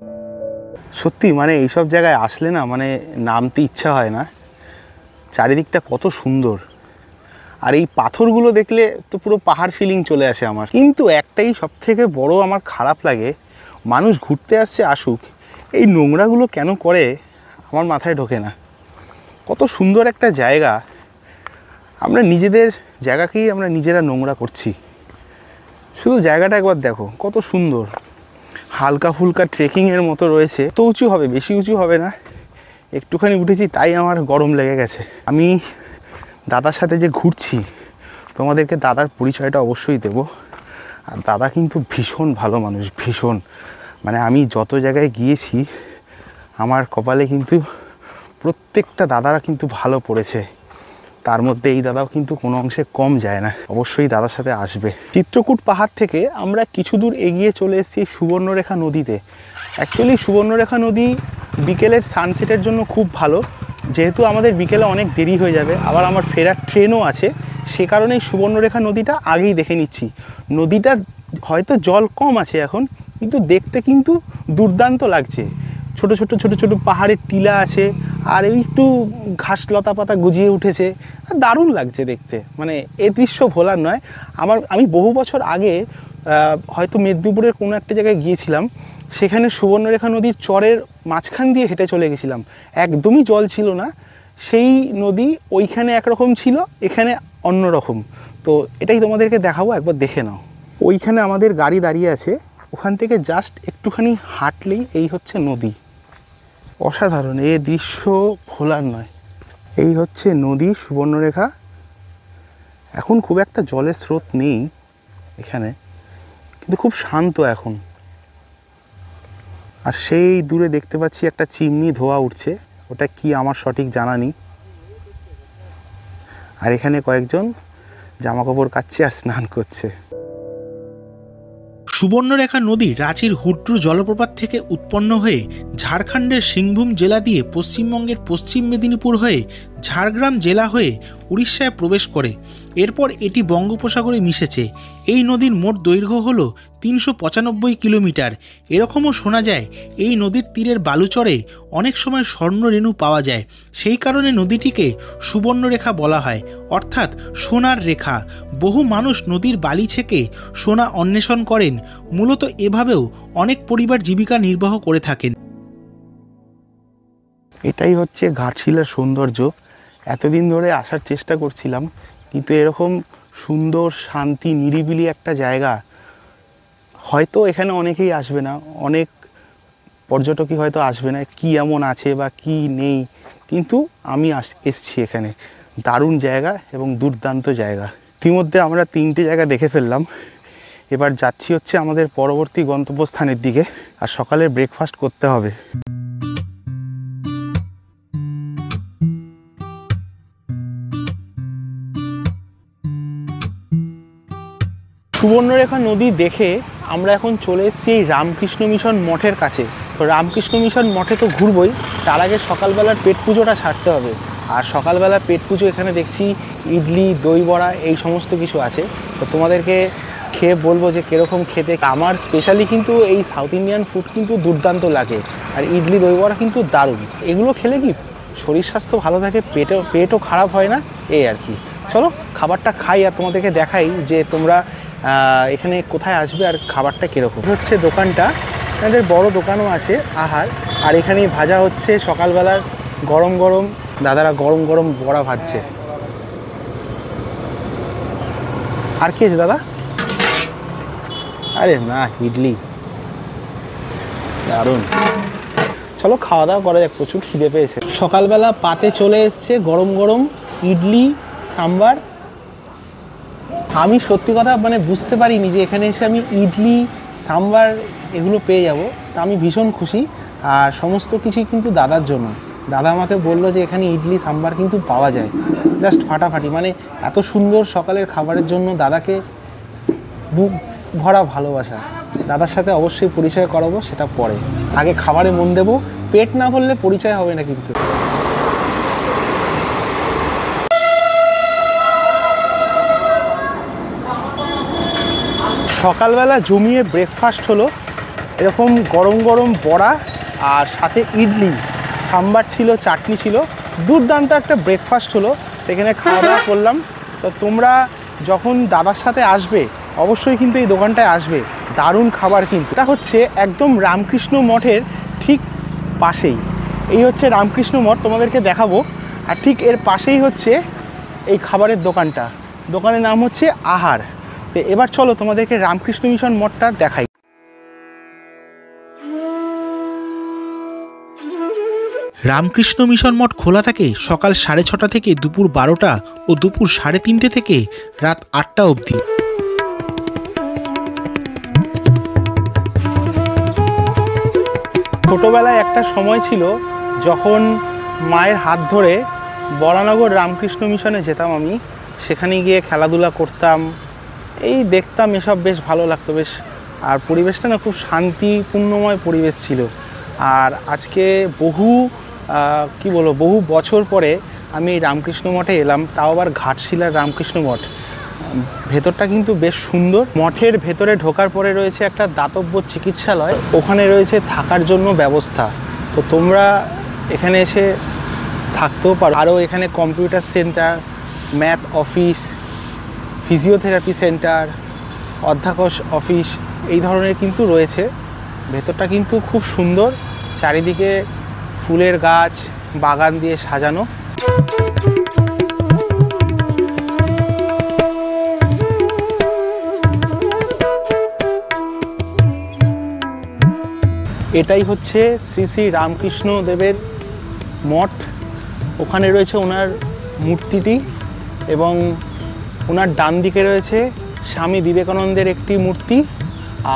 B: সত্যি মানে এইসব জায়গায় আসলে না মানে নামতে ইচ্ছা হয় না। চারিদিকটা কত সুন্দর, আর এই পাথরগুলো দেখলে তো পুরো পাহাড় ফিলিং চলে আসে আমার। কিন্তু একটাই সব থেকে বড় আমার খারাপ লাগে, মানুষ ঘুরতে আসছে আসুক, এই নোংরাগুলো কেন করে আমার মাথায় ঢোকে না। কত সুন্দর একটা জায়গা, আমরা নিজেদের জায়গাকেই আমরা নিজেরা নোংরা করছি। শুধু জায়গাটা একবার দেখো কত সুন্দর, হালকা ফুলকা ট্রেকিংয়ের মতো রয়েছে। তো উঁচু হবে, বেশি উঁচু হবে না, একটুখানি উঠেছি তাই আমার গরম লেগে গেছে। আমি দাদার সাথে যে ঘুরছি, তোমাদেরকে দাদার পরিচয়টা অবশ্যই দেব। আর দাদা কিন্তু ভীষণ ভালো মানুষ, ভীষণ। মানে আমি যত জায়গায় গিয়েছি আমার কপালে কিন্তু প্রত্যেকটা দাদারা কিন্তু ভালো পড়েছে, তার মধ্যে এই দাদাও কিন্তু কোনো অংশে কম যায় না। অবশ্যই দাদার সাথে আসবে। চিত্রকূট পাহাড় থেকে আমরা কিছু দূর এগিয়ে চলে এসেছি সুবর্ণরেখা নদীতে। অ্যাকচুয়ালি সুবর্ণরেখা নদী বিকেলের সানসেটের জন্য খুব ভালো, যেহেতু আমাদের বিকেলে অনেক দেরি হয়ে যাবে, আবার আমার ফেরার ট্রেনও আছে, সে কারণেই সুবর্ণরেখা নদীটা আগেই দেখে নিচ্ছি। নদীটা হয়তো জল কম আছে এখন, কিন্তু দেখতে কিন্তু দুর্দান্ত লাগছে। ছোট ছোট ছোট ছোট পাহাড়ের টিলা আছে, আর এই একটু ঘাস লতা পাতা গজিয়ে উঠেছে, দারুণ লাগছে দেখতে। মানে এই দৃশ্য ভোলার নয়। আমি বহু বছর আগে হয়তো মেদিনীপুরের কোনো একটা জায়গায় গিয়েছিলাম, সেখানে সুবর্ণরেখা নদীর চরের মাঝখান দিয়ে হেঁটে চলে গেছিলাম, একদমই জল ছিল না। সেই নদী ওইখানে একরকম ছিল, এখানে অন্য রকম। তো এটাই তোমাদেরকে দেখাবো, একবার দেখে নাও। ওইখানে আমাদের গাড়ি দাঁড়িয়ে আছে, ওখান থেকে জাস্ট একটুখানি হাঁটলেই এই হচ্ছে নদী। অসাধারণ, এই দৃশ্য ভোলার নয়। এই হচ্ছে নদী সুবর্ণরেখা। এখন খুব একটা জলের স্রোত নেই এখানে, কিন্তু খুব শান্ত এখন। আর সেই দূরে দেখতে পাচ্ছি একটা চিমনি ধোয়া উঠছে, ওটা কি আমার সঠিক জানা নেই। আর এখানে কয়েকজন জামাকাপড় কাচ্ছে আর স্নান করছে।
A: সুবর্ণরেখা নদী রাঁচির হুড্রু জলপ্রপাত থেকে উৎপন্ন হয়ে ঝাড়খণ্ডের সিংভূম জেলা দিয়ে পশ্চিমবঙ্গের পশ্চিম মেদিনীপুর হয়ে ঝাড়গ্রাম জেলা হয়ে উড়িষ্যায় প্রবেশ করে। এরপর এটি বঙ্গোপসাগরে মিশেছে। এই নদীর মোট দৈর্ঘ্য হল 395 কিলোমিটার। এরকমও শোনা যায় এই নদীর তীরের বালুচরে অনেক সময় স্বর্ণরেণু পাওয়া যায়। সেই কারণে নদীটিকে সুবর্ণরেখা বলা হয়, অর্থাৎ সোনার রেখা। বহু মানুষ নদীর বালি ছেকে সোনা অন্বেষণ করেন। মূলত এভাবেও অনেক পরিবার জীবিকা নির্বাহ করে থাকেন।
B: এটাই হচ্ছে ঘাটশিলার সৌন্দর্য। এতদিন ধরে আসার চেষ্টা করছিলাম, কিন্তু এরকম সুন্দর শান্তি নিরিবিলি একটা জায়গা হয়তো এখানে অনেকেই আসবে না, অনেক পর্যটকই হয়তো আসবে না, কি এমন আছে বা কি নেই, কিন্তু আমি এসছি এখানে। দারুণ জায়গা এবং দুর্দান্ত জায়গা। ইতিমধ্যে আমরা 3টে জায়গা দেখে ফেললাম। এবার যাচ্ছি হচ্ছে আমাদের পরবর্তী গন্তব্যস্থানের দিকে, আর সকালে ব্রেকফাস্ট করতে হবে। সুবর্ণরেখা নদী দেখে আমরা এখন চলে এসেছি এই রামকৃষ্ণ মিশন মঠের কাছে। তো রামকৃষ্ণ মিশন মঠে তো ঘুরবই, তার আগে সকালবেলার পেট পুজোটা সারতে হবে। আর সকালবেলা পেট পুজো এখানে দেখছি ইডলি, দই বড়া এই সমস্ত কিছু আছে। তো তোমাদেরকে খেয়ে বলবো যে কীরকম খেতে। আমার স্পেশালি কিন্তু এই সাউথ ইন্ডিয়ান ফুড কিন্তু দুর্দান্ত লাগে, আর ইডলি দই বড়া কিন্তু দারুণ। এগুলো খেলে কি শরীর স্বাস্থ্য ভালো থাকে, পেটও খারাপ হয় না, এই আর কি। চলো খাবারটা খাই আর তোমাদেরকে দেখাই যে তোমরা এখানে কোথায় আসবে আর খাবারটা কীরকম। হচ্ছে দোকানটা, এখানে বড় দোকানও আছে আহার, আর এখানে ভাজা হচ্ছে সকালবেলার গরম গরম, দাদারা গরম গরম বড়া ভাজছে। আর কি আছে দাদা? আরে না, ইডলি, দারুণ। চলো খাওয়া দাওয়া করা যাক, প্রচুর খিদে পেয়েছে। সকালবেলা পাতে চলে এসছে গরম গরম ইডলি সাম্বার। আমি সত্যি কথা মানে বুঝতে পারিনি যে এখানে এসে আমি ইডলি সাম্বার এগুলো পেয়ে যাব। তা আমি ভীষণ খুশি। আর সমস্ত কিছুই কিন্তু দাদার জন্য। দাদা আমাকে বললো যে এখানে ইডলি সাম্বার কিন্তু পাওয়া যায়, জাস্ট ফাটাফাটি। মানে এত সুন্দর সকালের খাবারের জন্য দাদাকে বুক ভরা ভালোবাসা। দাদার সাথে অবশ্যই পরিচয় করাবো, সেটা পরে। আগে খাবারে মন দেবো, পেট না ভরলে পরিচয় হবে না কিন্তু। সকালবেলা জমিয়ে ব্রেকফাস্ট হলো, এরকম গরম গরম বড়া আর সাথে ইডলি সাম্বার ছিল, চাটনি ছিল, দুর্দান্ত একটা ব্রেকফাস্ট হলো। এখানে খাওয়া দাওয়া করলাম। তো তোমরা যখন দাদার সাথে আসবে অবশ্যই কিন্তু এই দোকানটায় আসবে, দারুণ খাবার কিন্তু। এটা হচ্ছে একদম রামকৃষ্ণ মঠের ঠিক পাশেই। এই হচ্ছে রামকৃষ্ণ মঠ, তোমাদেরকে দেখাবো। আর ঠিক এর পাশেই হচ্ছে এই খাবারের দোকানটা। দোকানের নাম হচ্ছে আহার। তো এবার চলো তোমাদেরকে রামকৃষ্ণ মিশন মঠটা দেখাই।
A: রামকৃষ্ণ মিশন মঠ খোলা থাকে সকাল 6:30 থেকে দুপুর 12টা ও দুপুর 3:30 থেকে রাত 8টা অবধি।
B: ছোটোবেলায় একটা সময় ছিল যখন মায়ের হাত ধরে বরানগর রামকৃষ্ণ মিশনে যেতাম আমি। সেখানে গিয়ে খেলাধুলা করতাম, এই দেখতাম, এসব বেশ ভালো লাগতো বেশ। আর পরিবেশটা না খুব শান্তিপূর্ণময় পরিবেশ ছিল। আর আজকে বহু বছর পরে আমি এই রামকৃষ্ণ মঠে এলাম, তাও আবার ঘাটশিলার রামকৃষ্ণ মঠ। ভেতরটা কিন্তু বেশ সুন্দর। মঠের ভেতরে ঢোকার পরে রয়েছে একটা দাতব্য চিকিৎসালয়, ওখানে রয়েছে থাকার জন্য ব্যবস্থা। তো তোমরা এখানে এসে থাকতেও পারো। আরও এখানে computer centre, math office, physiotherapy centre, অধ্যাপক অফিস এই ধরনের কিন্তু রয়েছে। ভেতরটা কিন্তু খুব সুন্দর, চারিদিকে ফুলের গাছ, বাগান দিয়ে সাজানো। এটাই হচ্ছে শ্রী শ্রী রামকৃষ্ণ দেবের মঠ। ওখানে রয়েছে ওনার মূর্তিটি এবং ওনার ডান দিকে রয়েছে স্বামী বিবেকানন্দের একটি মূর্তি,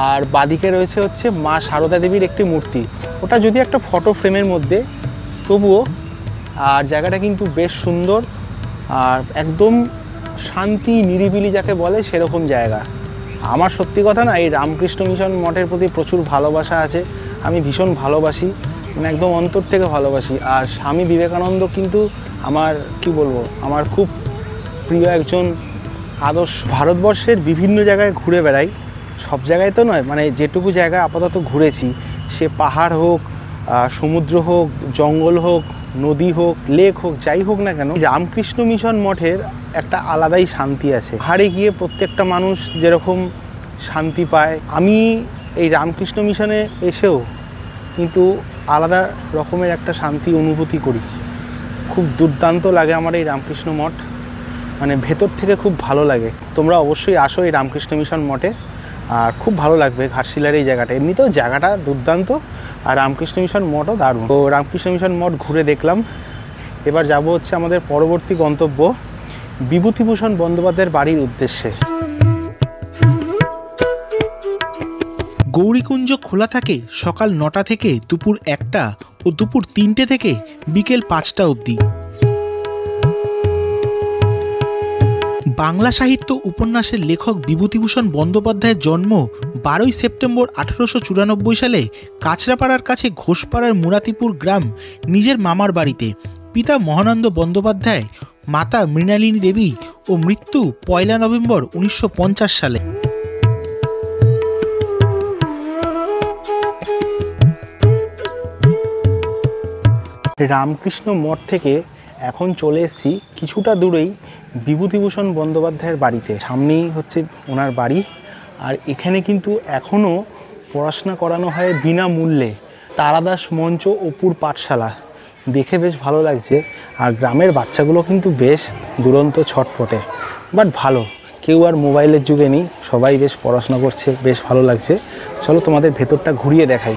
B: আর বাদিকে রয়েছে হচ্ছে মা সারদা দেবীর একটি মূর্তি। ওটা যদি একটা ফটো ফ্রেমের মধ্যে, তবুও আর জায়গাটা কিন্তু বেশ সুন্দর আর একদম শান্তি নিরিবিলি যাকে বলে সেরকম জায়গা। আমার সত্যি কথা না, এই রামকৃষ্ণ মিশন মঠের প্রতি প্রচুর ভালোবাসা আছে। আমি ভীষণ ভালোবাসি, মানে একদম অন্তর থেকে ভালোবাসি। আর স্বামী বিবেকানন্দ কিন্তু আমার আমার খুব প্রিয় একজন আদর্শ। ভারতবর্ষের বিভিন্ন জায়গায় ঘুরে বেড়াই, সব জায়গায় তো নয়, মানে যেটুকু জায়গায় আপাতত ঘুরেছি, সে পাহাড় হোক, সমুদ্র হোক, জঙ্গল হোক, নদী হোক, লেক হোক, যাই হোক না কেন, রামকৃষ্ণ মিশন মঠের একটা আলাদাই শান্তি আছে। পাহাড়ে গিয়ে প্রত্যেকটা মানুষ যেরকম শান্তি পায়, আমি এই রামকৃষ্ণ মিশনে এসেও কিন্তু আলাদা রকমের একটা শান্তি অনুভূতি করি। খুব দুর্দান্ত লাগে আমার এই রামকৃষ্ণ মঠ, মানে ভেতর থেকে খুব ভালো লাগে। তোমরা অবশ্যই আসো এই রামকৃষ্ণ মিশন মঠে, আর খুব ভালো লাগবে ঘাটশিলার এই জায়গাটা। এমনিতেও জায়গাটা দুর্দান্ত, আর রামকৃষ্ণ মিশন মঠও দারুণ। তো রামকৃষ্ণ মিশন মঠ ঘুরে দেখলাম। এবার যাব হচ্ছে আমাদের পরবর্তী গন্তব্য বিভূতিভূষণ বন্দ্যোপাধ্যায়ের বাড়ির উদ্দেশ্যে।
A: গৌরীকুঞ্জ খোলা থাকে সকাল 9টা থেকে দুপুর 1টা ও দুপুর 3টে থেকে বিকেল 5টা অবধি। বাংলা সাহিত্য উপন্যাসের লেখক বিভূতিভূষণ বন্দ্যোপাধ্যায়ের জন্ম 12ই সেপ্টেম্বর 1894 সালে কাঁচরাপাড়ার কাছে ঘোষপাড়ার মুরাতিপুর গ্রাম নিজের মামার বাড়িতে। পিতা মহানন্দ বন্দ্যোপাধ্যায়, মাতা মৃণালিনী দেবী ও মৃত্যু 1 নভেম্বর 1950 সালে।
B: রামকৃষ্ণ মঠ থেকে এখন চলে এসেছি কিছুটা দূরেই বিভূতিভূষণ বন্দ্যোপাধ্যায়ের বাড়িতে। সামনেই হচ্ছে ওনার বাড়ি, আর এখানে কিন্তু এখনও পড়াশোনা করানো হয় বিনামূল্যে। তারাদাস মঞ্চ অপুর পাঠশালা, দেখে বেশ ভালো লাগছে। আর গ্রামের বাচ্চাগুলো কিন্তু বেশ দুরন্ত ছটফটে, বাট ভালো, কেউ আর মোবাইলের যুগে নেই, সবাই বেশ পড়াশোনা করছে, বেশ ভালো লাগছে। চলো তোমাদের ভেতরটা ঘুরিয়ে দেখাই।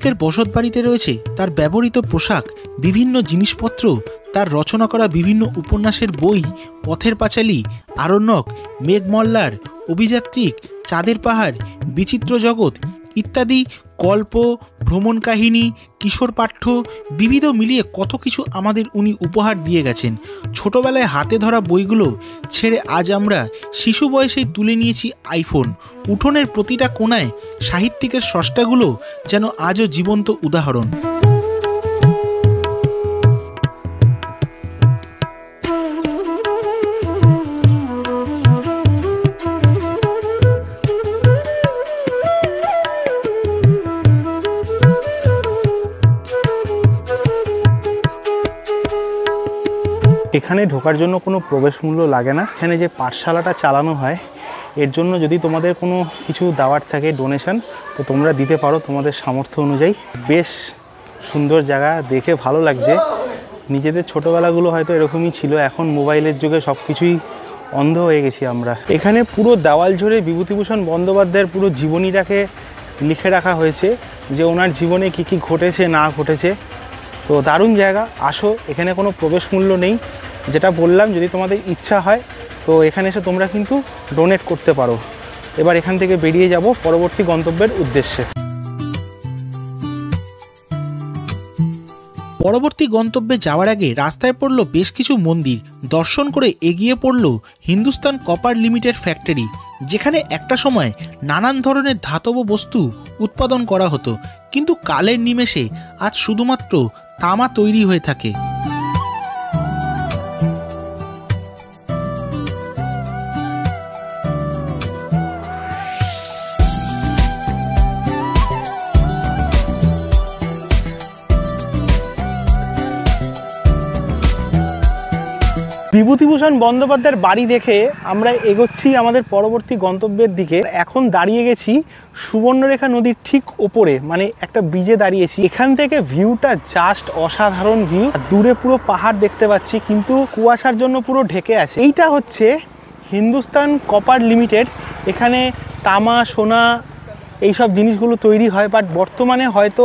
A: সাহিত্যিকের বসতবাড়িতে রয়েছে তার ব্যবহৃত পোশাক, বিভিন্ন জিনিসপত্র, তার রচনা করা বিভিন্ন উপন্যাসের বই, পথের পাঁচালী, আরণ্যক, মেঘমল্লার, অভিযাত্রিক, চাঁদের পাহাড়, বিচিত্র জগৎ ইত্যাদি গল্প, ভ্রমণ কাহিনী, কিশোর পাঠ্য, বিবিধ মিলিয়ে কত কিছু আমাদের উনি উপহার দিয়ে গেছেন। ছোটবেলায় হাতে ধরা বইগুলো ছেড়ে আজ আমরা শিশু বয়সেই তুলে নিয়েছি আইফোন। উঠোনের প্রতিটা কোণায় সাহিত্যিকের স্রষ্টাগুলো যেন আজও জীবন্ত উদাহরণ।
B: এখানে ঢোকার জন্য কোনো প্রবেশ মূল্য লাগে না। এখানে যে পাঠশালাটা চালানো হয় এর জন্য যদি তোমাদের কোনো কিছু দেওয়ার থাকে ডোনেশন, তো তোমরা দিতে পারো তোমাদের সামর্থ্য অনুযায়ী। বেশ সুন্দর জায়গা, দেখে ভালো লাগছে। নিজেদের ছোটোবেলাগুলো হয়তো এরকমই ছিল, এখন মোবাইলের যুগে সব কিছুই অন্ধ হয়ে গেছি আমরা। এখানে পুরো দেওয়াল জুড়ে বিভূতিভূষণ বন্দ্যোপাধ্যায়ের পুরো জীবনীটাকে লিখে রাখা হয়েছে, যে ওনার জীবনে কী কী ঘটেছে না ঘটেছে। তো দারুণ জায়গা, আসো। এখানে কোনো প্রবেশ মূল্য নেই, যেটা বললাম। যদি তোমাদের ইচ্ছা হয় তো এখানে এসে তোমরা কিন্তু ডোনেট করতে পারো। এবার এখান থেকে বেরিয়ে যাব পরবর্তী গন্তব্যের উদ্দেশ্যে।
A: পরবর্তী গন্তব্যে যাওয়ার আগে রাস্তায় পড়ল বেশ কিছু মন্দির। দর্শন করে এগিয়ে পড়ল হিন্দুস্তান কপার লিমিটেড ফ্যাক্টরি, যেখানে একটা সময় নানান ধরনের ধাতব বস্তু উৎপাদন করা হতো, কিন্তু কালের নিমেষে আজ শুধুমাত্র তামা তৈরি হয়ে থাকে।
B: বিভূতিভূষণ বন্দ্যোপাধ্যায়ের বাড়ি দেখে আমরা এগোচ্ছি আমাদের পরবর্তী গন্তব্যের দিকে। এখন দাঁড়িয়ে গেছি সুবর্ণরেখা নদীর ঠিক ওপরে, মানে একটা ব্রিজে দাঁড়িয়েছি। এখান থেকে ভিউটা জাস্ট অসাধারণ ভিউ। দূরে পুরো পাহাড় দেখতে পাচ্ছি, কিন্তু কুয়াশার জন্য পুরো ঢেকে আছে। এইটা হচ্ছে হিন্দুস্তান কপার লিমিটেড। এখানে তামা, সোনা এইসব জিনিসগুলো তৈরি হয়, বাট বর্তমানে হয়তো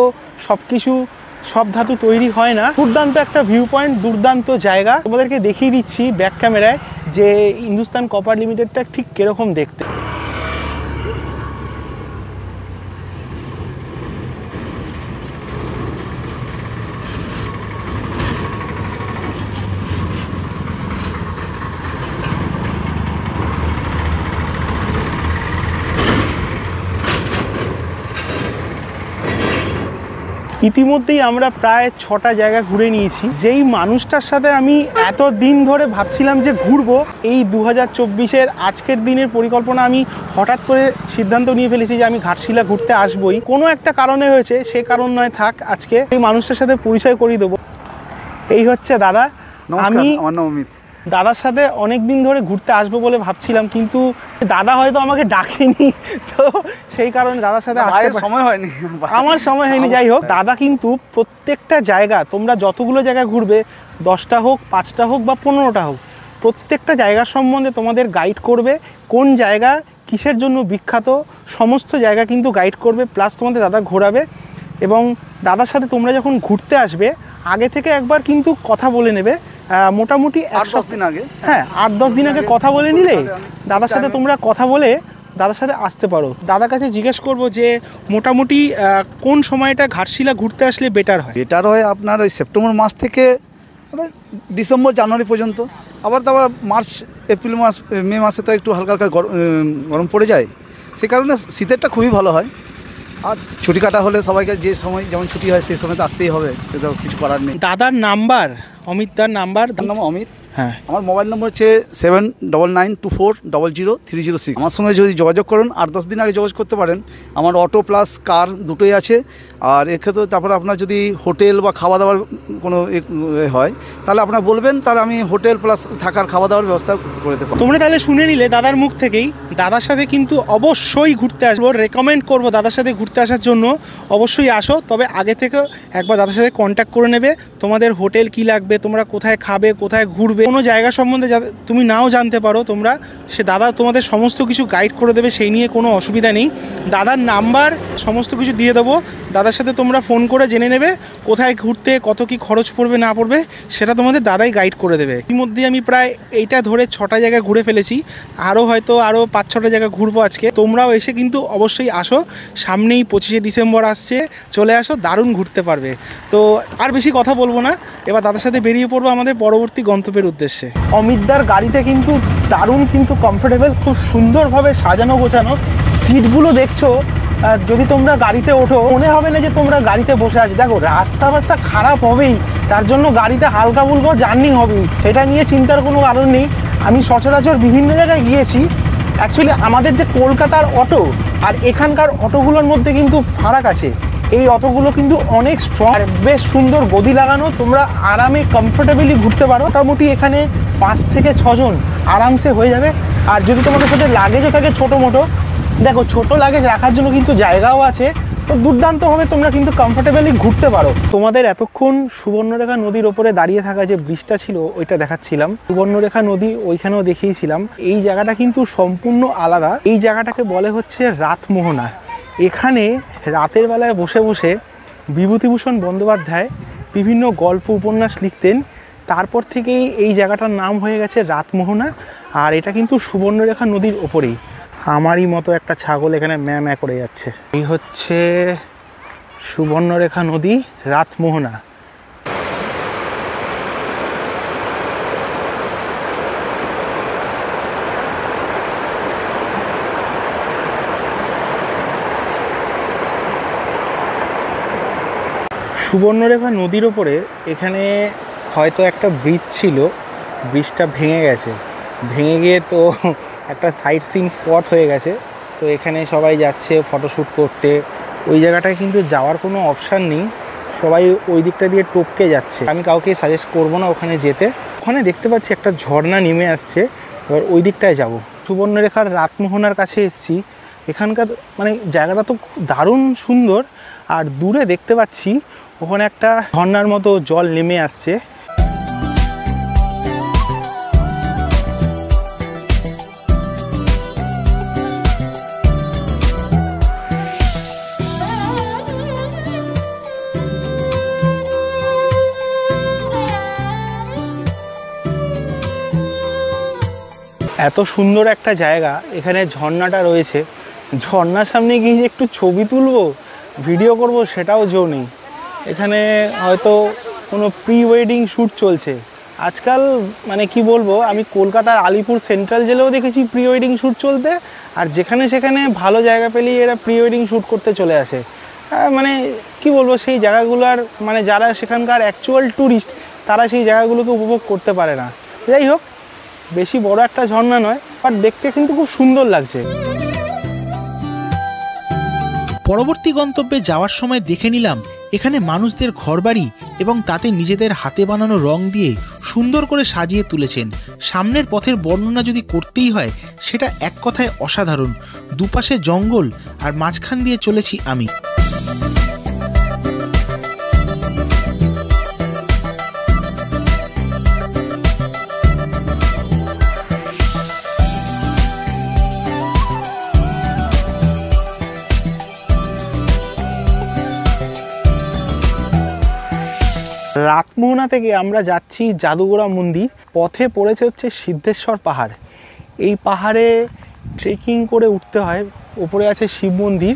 B: সব ধাতু তৈরি হয় না। দুর্দান্ত একটা ভিউ পয়েন্ট, দুর্দান্ত জায়গা। তোমাদেরকে দেখিয়ে দিচ্ছি ব্যাক ক্যামেরায় যে হিন্দুস্তান কপার লিমিটেডটা ঠিক কিরকম দেখতে। ইতিমধ্যেই আমরা প্রায় 6টা জায়গা ঘুরে নিয়েছি। যেই মানুষটার সাথে আমি এত দিন ধরে ভাবছিলাম যে ঘুরবো, এই 2024-এর আজকের দিনের পরিকল্পনা আমি হঠাৎ করে সিদ্ধান্ত নিয়ে ফেলেছি যে আমি ঘাটশিলা ঘুরতে আসবই। কোনো একটা কারণে হয়েছে, সে কারণ নয় থাক, আজকে এই মানুষটার সাথে পরিচয় করিয়ে দেবো। এই হচ্ছে দাদা। আমি অমিত। দাদার সাথে অনেক দিন ধরে ঘুরতে আসবো বলে ভাবছিলাম, কিন্তু দাদা হয়তো আমাকে ডাকেনি, তো সেই কারণে দাদার সাথে
C: সময় হয়নি,
B: আমার সময় হয়নি। যাই হোক, দাদা কিন্তু প্রত্যেকটা জায়গা, তোমরা যতগুলো জায়গা ঘুরবে, 10টা হোক, 5টা হোক বা 15টা হোক, প্রত্যেকটা জায়গার সম্বন্ধে তোমাদের গাইড করবে। কোন জায়গা কিসের জন্য বিখ্যাত, সমস্ত জায়গা কিন্তু গাইড করবে, প্লাস তোমাদের দাদা ঘোরাবে। এবং দাদার সাথে তোমরা যখন ঘুরতে আসবে, আগে থেকে একবার কিন্তু কথা বলে নেবে। মোটামুটি
C: 8-10 দিন আগে,
B: হ্যাঁ 8-10 দিন আগে কথা বলে নিলে দাদার সাথে তোমরা কথা বলে দাদার সাথে আসতে পারো। দাদার কাছে জিজ্ঞেস করব যে মোটামুটি কোন সময়টা ঘাটশিলা ঘুরতে আসলে বেটার হয়?
C: বেটার হয় আপনার ওই সেপ্টেম্বর মাস থেকে ডিসেম্বর জানুয়ারি পর্যন্ত। আবার মার্চ এপ্রিল মাস, মে মাসে তো একটু হালকা হালকা গরম পড়ে যায়, সে কারণে শীতেরটা খুবই ভালো হয়। আর ছুটি কাটা হলে সবাইকে যে সময় যেমন ছুটি হয় সেই সময় তো আসতেই হবে, সেটা কিছু করার নেই।
B: দাদার নাম্বার, অমিত দার নাম্বার।
C: নাম অমিত।
B: হ্যাঁ,
C: আমার মোবাইল নম্বর হচ্ছে 7994000306। আমার সঙ্গে যদি যোগাযোগ করুন, 8-10 দিন আগে যোগাযোগ করতে পারেন। আমার অটো প্লাস কার দুটোই আছে। আর এক্ষেত্রে তারপরে আপনার যদি হোটেল বা খাওয়া দাওয়ার কোনো হয়, তাহলে আপনারা বলবেন, তাহলে আমি হোটেল প্লাস থাকার খাওয়া দাওয়ার ব্যবস্থা করে দেবো।
B: তোমরা তাহলে শুনে নিলে দাদার মুখ থেকেই। দাদার সাথে কিন্তু অবশ্যই ঘুরতে আসবো, রেকমেন্ড করবো দাদার সাথে ঘুরতে আসার জন্য। অবশ্যই আসো, তবে আগে থেকে একবার দাদার সাথে কন্ট্যাক্ট করে নেবে। তোমাদের হোটেল কি লাগবে, তোমরা কোথায় খাবে, কোথায় ঘুরবে, কোনো জায়গা সম্বন্ধে তুমি নাও জানতে পারো তোমরা, সে দাদা তোমাদের সমস্ত কিছু গাইড করে দেবে, সেই নিয়ে কোনো অসুবিধা নেই। দাদার নাম্বার সমস্ত কিছু দিয়ে দেবো, দাদার সাথে তোমরা ফোন করে জেনে নেবে কোথায় ঘুরতে কত কি খরচ পড়বে না পড়বে, সেটা তোমাদের দাদাই গাইড করে দেবে। ইতিমধ্যে আমি প্রায় এইটা ধরে 6টা জায়গা ঘুরে ফেলেছি, আরও 5-6টা জায়গা ঘুরবো আজকে। তোমরাও এসে কিন্তু অবশ্যই আসো, সামনেই 25শে ডিসেম্বর আসছে, চলে আসো, দারুণ ঘুরতে পারবে। তো আর বেশি কথা বলবো না, এবার দাদার সাথে বেরিয়ে পড়বো আমাদের পরবর্তী গন্তব্যের উদ্দেশ্যে। অমিতদার গাড়িতে কিন্তু দারুণ কিন্তু কমফোর্টেবল, খুব সুন্দরভাবে সাজানো গোছানো। সিটগুলো দেখছো, যদি তোমরা গাড়িতে ওঠো মনে হবে না যে তোমরা গাড়িতে বসে আছো। দেখো রাস্তা খারাপ হবেই, তার জন্য গাড়িতে হালকা ফুলকা জার্নি হবেই, সেটা নিয়ে চিন্তার কোনো কারণ নেই। আমি সচরাচর বিভিন্ন জায়গায় গিয়েছি, অ্যাকচুয়ালি আমাদের যে কলকাতার অটো আর এখানকার অটোগুলোর মধ্যে কিন্তু ফারাক আছে। এই অটোগুলো কিন্তু অনেক স্ট্রং, বেশ সুন্দর গদি লাগানো, তোমরা আরামে কমফোর্টেবলি ঘুরতে পারো। মোটামুটি এখানে 5 থেকে 6 জন আরামসে হয়ে যাবে। আর যদি তোমাদের সাথে লাগেজও থাকে ছোটো মোটো, দেখো ছোট লাগেজ রাখার জন্য কিন্তু জায়গাও আছে, তো দুর্দান্তভাবে তোমরা কিন্তু কমফোর্টেবলি ঘুরতে পারো। তোমাদের এতক্ষণ সুবর্ণরেখা নদীর ওপরে দাঁড়িয়ে থাকা যে ব্রিজটা ছিল ওইটা দেখাচ্ছিলাম, সুবর্ণরেখা নদী ওইখানেও দেখিয়েছিলাম। এই জায়গাটা কিন্তু সম্পূর্ণ আলাদা, এই জায়গাটাকে বলে হচ্ছে রাতমোহনা। এখানে রাতের বেলায় বসে বসে বিভূতিভূষণ বন্দ্যোপাধ্যায় বিভিন্ন গল্প উপন্যাস লিখতেন, তারপর থেকেই এই জায়গাটার নাম হয়ে গেছে রাতমোহনা। আর এটা কিন্তু সুবর্ণরেখা নদীর ওপরেই। আমারই মতো একটা ছাগল এখানে ম্যাঁ ম্যাঁ করে যাচ্ছে। এই হচ্ছে সুবর্ণরেখা নদী, রাতমোহনা। সুবর্ণরেখা নদীর ওপরে এখানে হয়তো একটা ব্রিজ ছিল, ব্রিজটা ভেঙে গেছে, ভেঙে গিয়ে তো একটা সাইট সিন স্পট হয়ে গেছে। তো এখানে সবাই যাচ্ছে ফটোশ্যুট করতে। ওই জায়গাটায় কিন্তু যাওয়ার কোনো অপশান নেই, সবাই ওই দিকটা দিয়ে টপকে যাচ্ছে। আমি কাউকে সাজেস্ট করবো না ওখানে যেতে। ওখানে দেখতে পাচ্ছি একটা ঝর্ণা নেমে আসছে, এবার ওই দিকটায় যাব। সুবর্ণরেখার রাতমোহনার কাছে এসেছি, এখানকার মানে জায়গাটা তো দারুণ সুন্দর। আর দূরে দেখতে পাচ্ছি ওখানে একটা ঝর্ণার মতো জল নেমে আসছে। এত সুন্দর একটা জায়গা, এখানে ঝর্ণাটা রয়েছে, ঝর্ণার সামনে গিয়ে যে একটু ছবি তুলবো ভিডিও করব সেটাও জো নেই। এখানে হয়তো কোনো প্রি ওয়েডিং শ্যুট চলছে আজকাল। মানে কি বলবো, আমি কলকাতার আলিপুর সেন্ট্রাল জেলেও দেখেছি প্রি ওয়েডিং শ্যুট চলতে, আর যেখানে সেখানে ভালো জায়গা পেলেই এরা প্রি ওয়েডিং শ্যুট করতে চলে আসে। মানে কি বলবো, সেই জায়গাগুলোর মানে যারা সেখানকার অ্যাকচুয়াল ট্যুরিস্ট তারা সেই জায়গাগুলোকে উপভোগ করতে পারে না। যাই হোক, বেশি বড় একটা ঝর্ণা নয়, বাট দেখতে কিন্তু খুব সুন্দর লাগছে।
A: পরবর্তী গন্তব্যে যাওয়ার সময় দেখে নিলাম এখানে মানুষদের ঘরবাড়ি এবং তাতে নিজেদের হাতে বানানো রং দিয়ে সুন্দর করে সাজিয়ে তুলেছেন। সামনের পথের বর্ণনা যদি করতেই হয় সেটা এক কথায় অসাধারণ। দুপাশে জঙ্গল আর মাঝখান দিয়ে চলেছি আমি।
B: রাতমোহনা থেকে আমরা যাচ্ছি জাদুগোড়া মন্দির, পথে পড়েছে হচ্ছে সিদ্ধেশ্বর পাহাড়। এই পাহাড়ে ট্রেকিং করে উঠতে হয়, ওপরে আছে শিব মন্দির।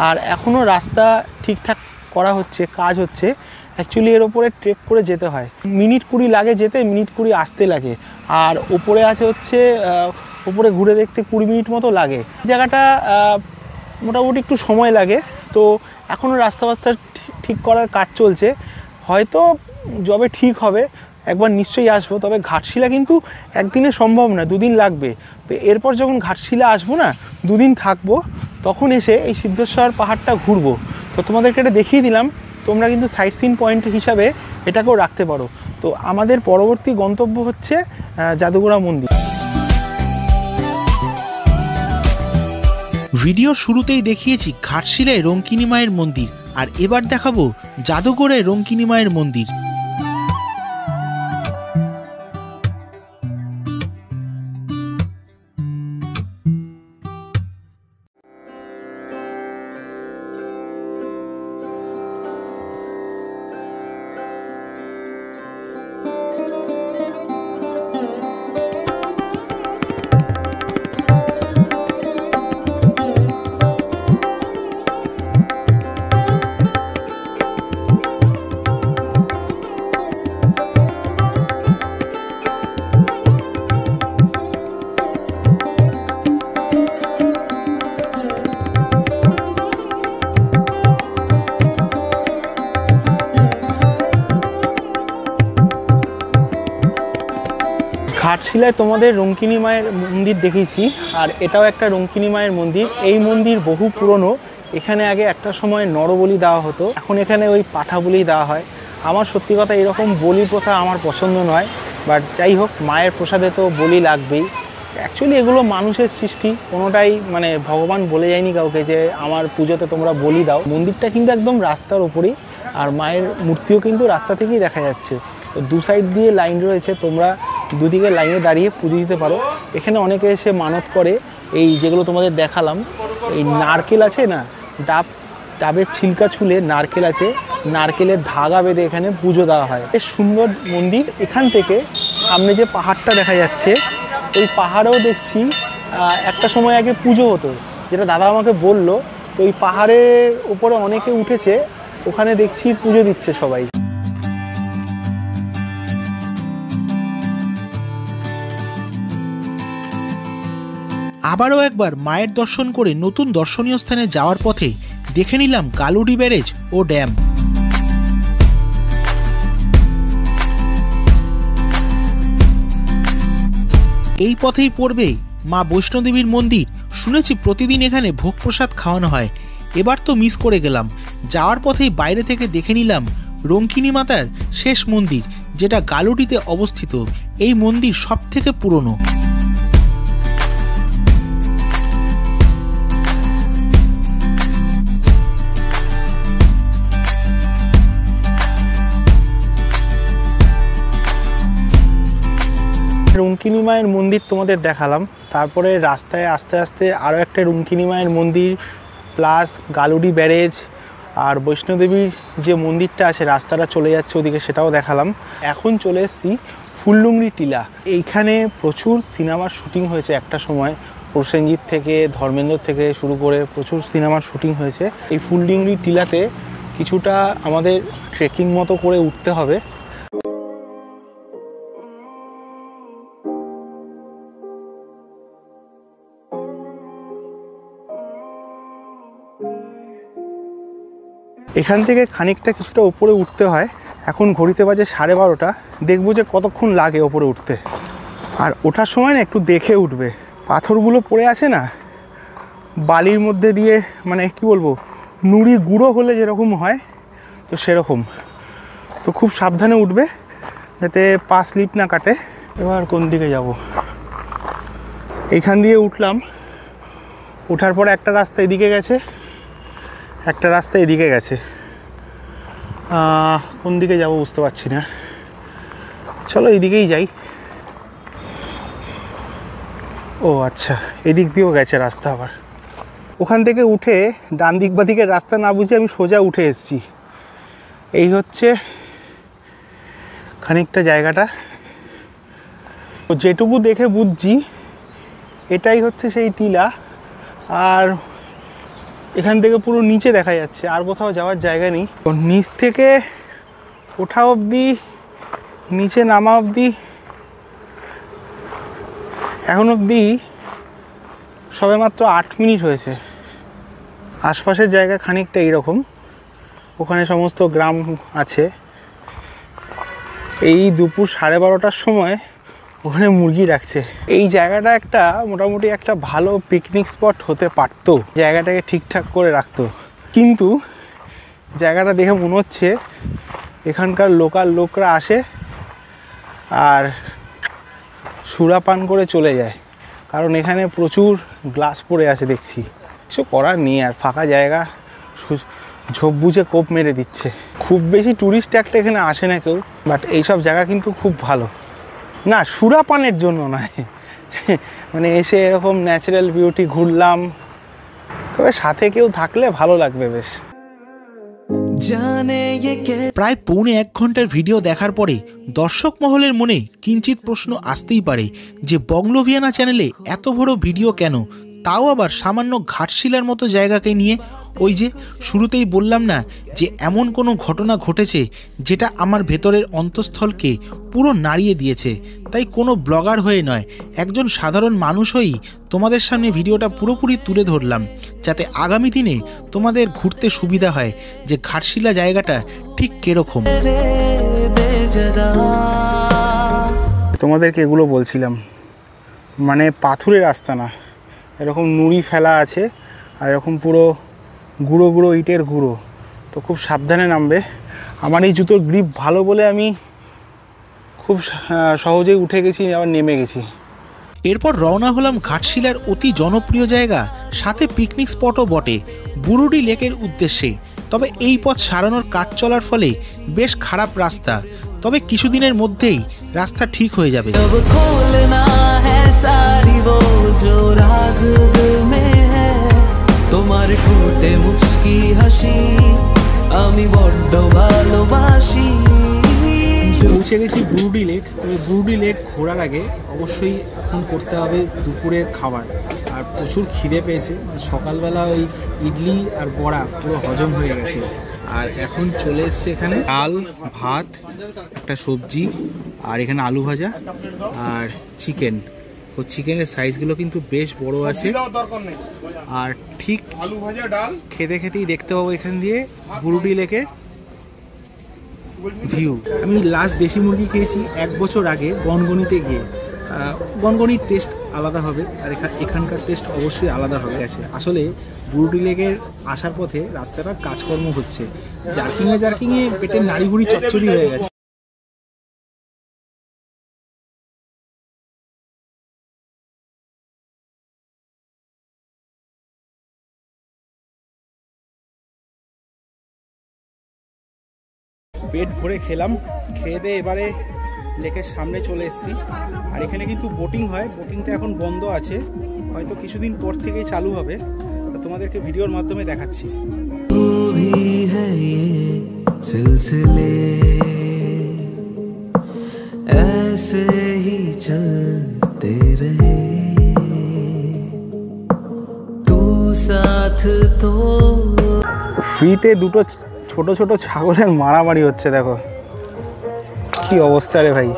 B: আর এখনও রাস্তা ঠিকঠাক করা হচ্ছে, কাজ হচ্ছে। অ্যাকচুয়ালি এর ওপরে ট্রেক করে যেতে হয়, মিনিট 20 লাগে যেতে, মিনিট 20 আসতে লাগে। আর ওপরে আছে হচ্ছে ওপরে ঘুরে দেখতে 20 মিনিট মতো লাগে। জায়গাটা মোটামুটি একটু সময় লাগে। তো এখনও রাস্তা ঠিক করার কাজ চলছে, হয়তো যবে ঠিক হবে একবার নিশ্চয়ই আসবো। তবে ঘাটশিলা কিন্তু একদিনে সম্ভব না, 2 দিন লাগবে। তো এরপর যখন ঘাটশিলা আসবো না, 2 দিন থাকবো, তখন এসে এই সিদ্ধেশ্বর পাহাড়টা ঘুরবো। তো তোমাদেরকে এটা দেখিয়ে দিলাম, তোমরা কিন্তু সাইট সিন পয়েন্ট হিসাবে এটাকেও রাখতে পারো। তো আমাদের পরবর্তী গন্তব্য হচ্ছে জাদুগোড়া মন্দির।
A: ভিডিওর শুরুতেই দেখিয়েছি ঘাটশিলায় রঙ্কিনী মায়ের মন্দির, আর এবার দেখাবো জাদুগোড়ায় রঙ্কিনী মায়ের মন্দির।
B: ঘাটশিলায় তোমাদের রঙ্কিনী মায়ের মন্দির দেখিয়েছি, আর এটাও একটা রঙ্কিনী মায়ের মন্দির। এই মন্দির বহু পুরনো। এখানে আগে একটা সময় নরবলি দেওয়া হতো, এখন এখানে ওই পাঠা বলি দেওয়া হয়। আমার সত্যি কথা এরকম বলি প্রথা আমার পছন্দ নয়, বাট যাই হোক, মায়ের প্রসাদে তো বলি লাগবেই। অ্যাকচুয়ালি এগুলো মানুষের সৃষ্টি, কোনোটাই মানে ভগবান বলে যায়নি কাউকে যে আমার পুজোতে তোমরা বলি দাও। মন্দিরটা কিন্তু একদম রাস্তার ওপরেই, আর মায়ের মূর্তিও কিন্তু রাস্তা থেকেই দেখা যাচ্ছে। তো দু সাইড দিয়ে লাইন রয়েছে, তোমরা দুদিকে লাইনে দাঁড়িয়ে পুজো দিতে পারো। এখানে অনেকে এসে মানত করে, এই যেগুলো তোমাদের দেখালাম, এই নারকেল আছে না, ডাবের ছিলকা ছুলে নারকেল আছে, নারকেলের ধাগা বেঁধে এখানে পুজো দেওয়া হয়। বেশ সুন্দর মন্দির। এখান থেকে সামনে যে পাহাড়টা দেখা যাচ্ছে, ওই পাহাড়েও দেখছি একটা সময় আগে পুজো হতো, যেটা দাদা আমাকে বললো। তো ওই পাহাড়ের উপরে অনেকে উঠেছে, ওখানে দেখছি পুজো দিচ্ছে সবাই।
A: আবারও একবার মায়ের দর্শন করে নতুন দর্শনীয় স্থানে যাওয়ার পথে দেখে নিলাম গালুডি ব্যারেজ ও ড্যাম। এই পথেই পড়বে মা বৈষ্ণোদেবীর মন্দির। শুনেছি প্রতিদিন এখানে ভোগ প্রসাদ খাওয়ানো হয়, এবার তো মিস করে গেলাম। যাওয়ার পথেই বাইরে থেকে দেখে নিলাম রঙ্কিনী মাতার শেষ মন্দির, যেটা গালুডিতে অবস্থিত। এই মন্দির সব থেকে পুরনো।
B: রঙ্কিনী মায়ের মন্দির তোমাদের দেখালাম, তারপরে রাস্তায় আস্তে আস্তে আরও একটা রঙ্কিনী মায়ের মন্দির প্লাস গালুডি ব্যারেজ আর বৈষ্ণোদেবীর যে মন্দিরটা আছে, রাস্তাটা চলে যাচ্ছে ওদিকে, সেটাও দেখালাম। এখন চলে এসেছি ফুলডুংরি টিলা। এইখানে প্রচুর সিনেমার শুটিং হয়েছে একটা সময়, প্রসেনজিৎ থেকে ধর্মেন্দ্র থেকে শুরু করে প্রচুর সিনেমার শুটিং হয়েছে। এই ফুলডুংরি টিলাতে কিছুটা আমাদের ট্রেকিং মতো করে উঠতে হবে। এখান থেকে খানিকটা কিছুটা উপরে উঠতে হয়। এখন ঘড়িতে বাজে 12:30। দেখবো যে কতক্ষণ লাগে ওপরে উঠতে। আর ওঠার সময় না একটু দেখে উঠবে, পাথরগুলো পড়ে আছে না বালির মধ্যে দিয়ে, মানে কি বলবো, নুড়ি গুঁড়ো হলে যেরকম হয়, তো সেরকম। তো খুব সাবধানে উঠবে যাতে পা স্লিপ না কাটে। এবার কোন দিকে যাব? এইখান দিয়ে উঠলাম, ওঠার পরে একটা রাস্তা এদিকে গেছে, একটা রাস্তা এদিকে গেছে। কোন দিকে যাব বুঝতে পারছি না। চলো এইদিকেই যাই। ও আচ্ছা, এদিক দিয়েও গেছে রাস্তা। আবার ওখান থেকে উঠে ডান দিক বা দিকের রাস্তা না বুঝে আমি সোজা উঠে এসেছি। এই হচ্ছে খানিকটা জায়গাটা। যেটুকু দেখে বুঝছি এটাই হচ্ছে সেই টিলা। আর এখান থেকে পুরো নিচে দেখা যাচ্ছে, আর কোথাও যাওয়ার জায়গা নেই। নিচ থেকে ওঠা অবধি, নিচে নামা অবধি, এখন অবধি সবে মাত্র 8 মিনিট হয়েছে। আশপাশের জায়গা খানিকটা এইরকম, ওখানে সমস্ত গ্রাম আছে। এই দুপুর 12:30টার সময় ওখানে মুরগি রাখছে। এই জায়গাটা একটা মোটামুটি একটা ভালো পিকনিক স্পট হতে পারতো, জায়গাটাকে ঠিকঠাক করে রাখতো। কিন্তু জায়গাটা দেখে মনে হচ্ছে এখানকার লোকাল লোকরা আসে আর সুরাপান করে চলে যায়, কারণ এখানে প্রচুর গ্লাস পড়ে আছে দেখছি। কিছু করার নেই, আর ফাঁকা জায়গা ঝোপ বুঝে কোপ মেরে দিচ্ছে। খুব বেশি ট্যুরিস্ট একটা এখানে আসে না কেউ, বাট এইসব জায়গা কিন্তু খুব ভালো। না, সুরাপানের জন্য নয়, মানে এসে এরকম ন্যাচারাল বিউটি ঘুরলাম, তবে সাথে কেউ থাকলে ভালো লাগবে বেশ।
A: প্রায় পৌনে 1 ঘন্টার ভিডিও দেখার পরে দর্শক মহলের মনে কিঞ্চিত প্রশ্ন আসতেই পারে যে বংলোভিয়ানা চ্যানেলে এত বড় ভিডিও কেন, তাও আবার সামান্য ঘাটশিলার মতো জায়গাকে নিয়ে। ওই যে শুরুতেই বললাম না যে এমন কোনো ঘটনা ঘটেছে যেটা আমার ভেতরের অন্তঃস্থলকে পুরো নাড়িয়ে দিয়েছে। তাই কোনো ব্লগার হয়ে নয়, একজন সাধারণ মানুষ হয়েই তোমাদের সামনে ভিডিওটা পুরোপুরি তুলে ধরলাম, যাতে আগামী দিনে তোমাদের ঘুরতে সুবিধা হয় যে ঘাটশিলা জায়গাটা ঠিক কিরকম।
B: তোমাদেরকে এগুলো বলছিলাম, মানে পাথুরে রাস্তা না, এরকম নুড়ি ফেলা আছে আর এরকম পুরো গুঁড়ো গুঁড়ো ইটের গুঁড়ো, তো খুব সাবধানে নামবে। আমার এই জুতোর গ্রিপ ভালো বলে আমি খুব সহজেই উঠে গেছি, আবার নেমে গেছি।
A: এরপর রওনা হলাম ঘাটশিলার অতি জনপ্রিয় জায়গা, সাথে পিকনিক স্পটও বটে, বুরুডি লেকের উদ্দেশ্যে। তবে এই পথ সারানোর কাজ চলার ফলে বেশ খারাপ রাস্তা, তবে কিছুদিনের মধ্যেই রাস্তা ঠিক হয়ে যাবে।
D: তোমার ঠোঁটে মুচকি হাসি আমি বড্ড ভালোবাসি।
B: পৌঁছে গেছি বুরুডি লেক। তবে বুরুডি লেক ঘোরার আগে অবশ্যই এখন করতে হবে দুপুরের খাবার, আর প্রচুর খিদে পেয়েছে। সকালবেলা ওই ইডলি আর বড়া পুরো হজম হয়ে গেছে, আর এখন চলে এসছে এখানে ডাল, ভাত, একটা সবজি, আর এখানে আলু ভাজা আর চিকেন। ও চিকেনের সাইজগুলো কিন্তু বেশ বড় আছে, আর ঠিক আলু ভাজা ডাল খেতে খেতেই দেখতে পাবো এখান দিয়ে বুরুডি লেকে ভিউ। আমি লাস্ট দেশি মুরগি খেয়েছি 1 বছর আগে গনগনিতে গিয়ে। গনগনির টেস্ট আলাদা হবে, আর এখানকার টেস্ট অবশ্যই আলাদা হবে। আসলে বুরুডি লেকের আসার পথে রাস্তাটার কাজকর্ম হচ্ছে, জার্কিংয়ে পেটের নাড়িভুড়ি চচ্চড়ি হয়ে গেছে। পেট ভরে খেলাম, খেয়ে দিয়ে এবারে লেকের সামনে চলে এসেছি। আর এখানে কিন্তু বোটিং হয়, বোটিংটা এখন বন্ধ আছে, হয়তো কিছুদিন পর থেকেই চালু হবে, তো তোমাদেরকে ভিডিওর মাধ্যমে দেখাচ্ছি।
D: সিলসিলে ऐसे ही चलते रहे तू साथ तो।
B: ফ্রিতে দুটো ছোট ছোট ছাগলের মারামারি হচ্ছে, দেখো কি অবস্থা রে ভাই,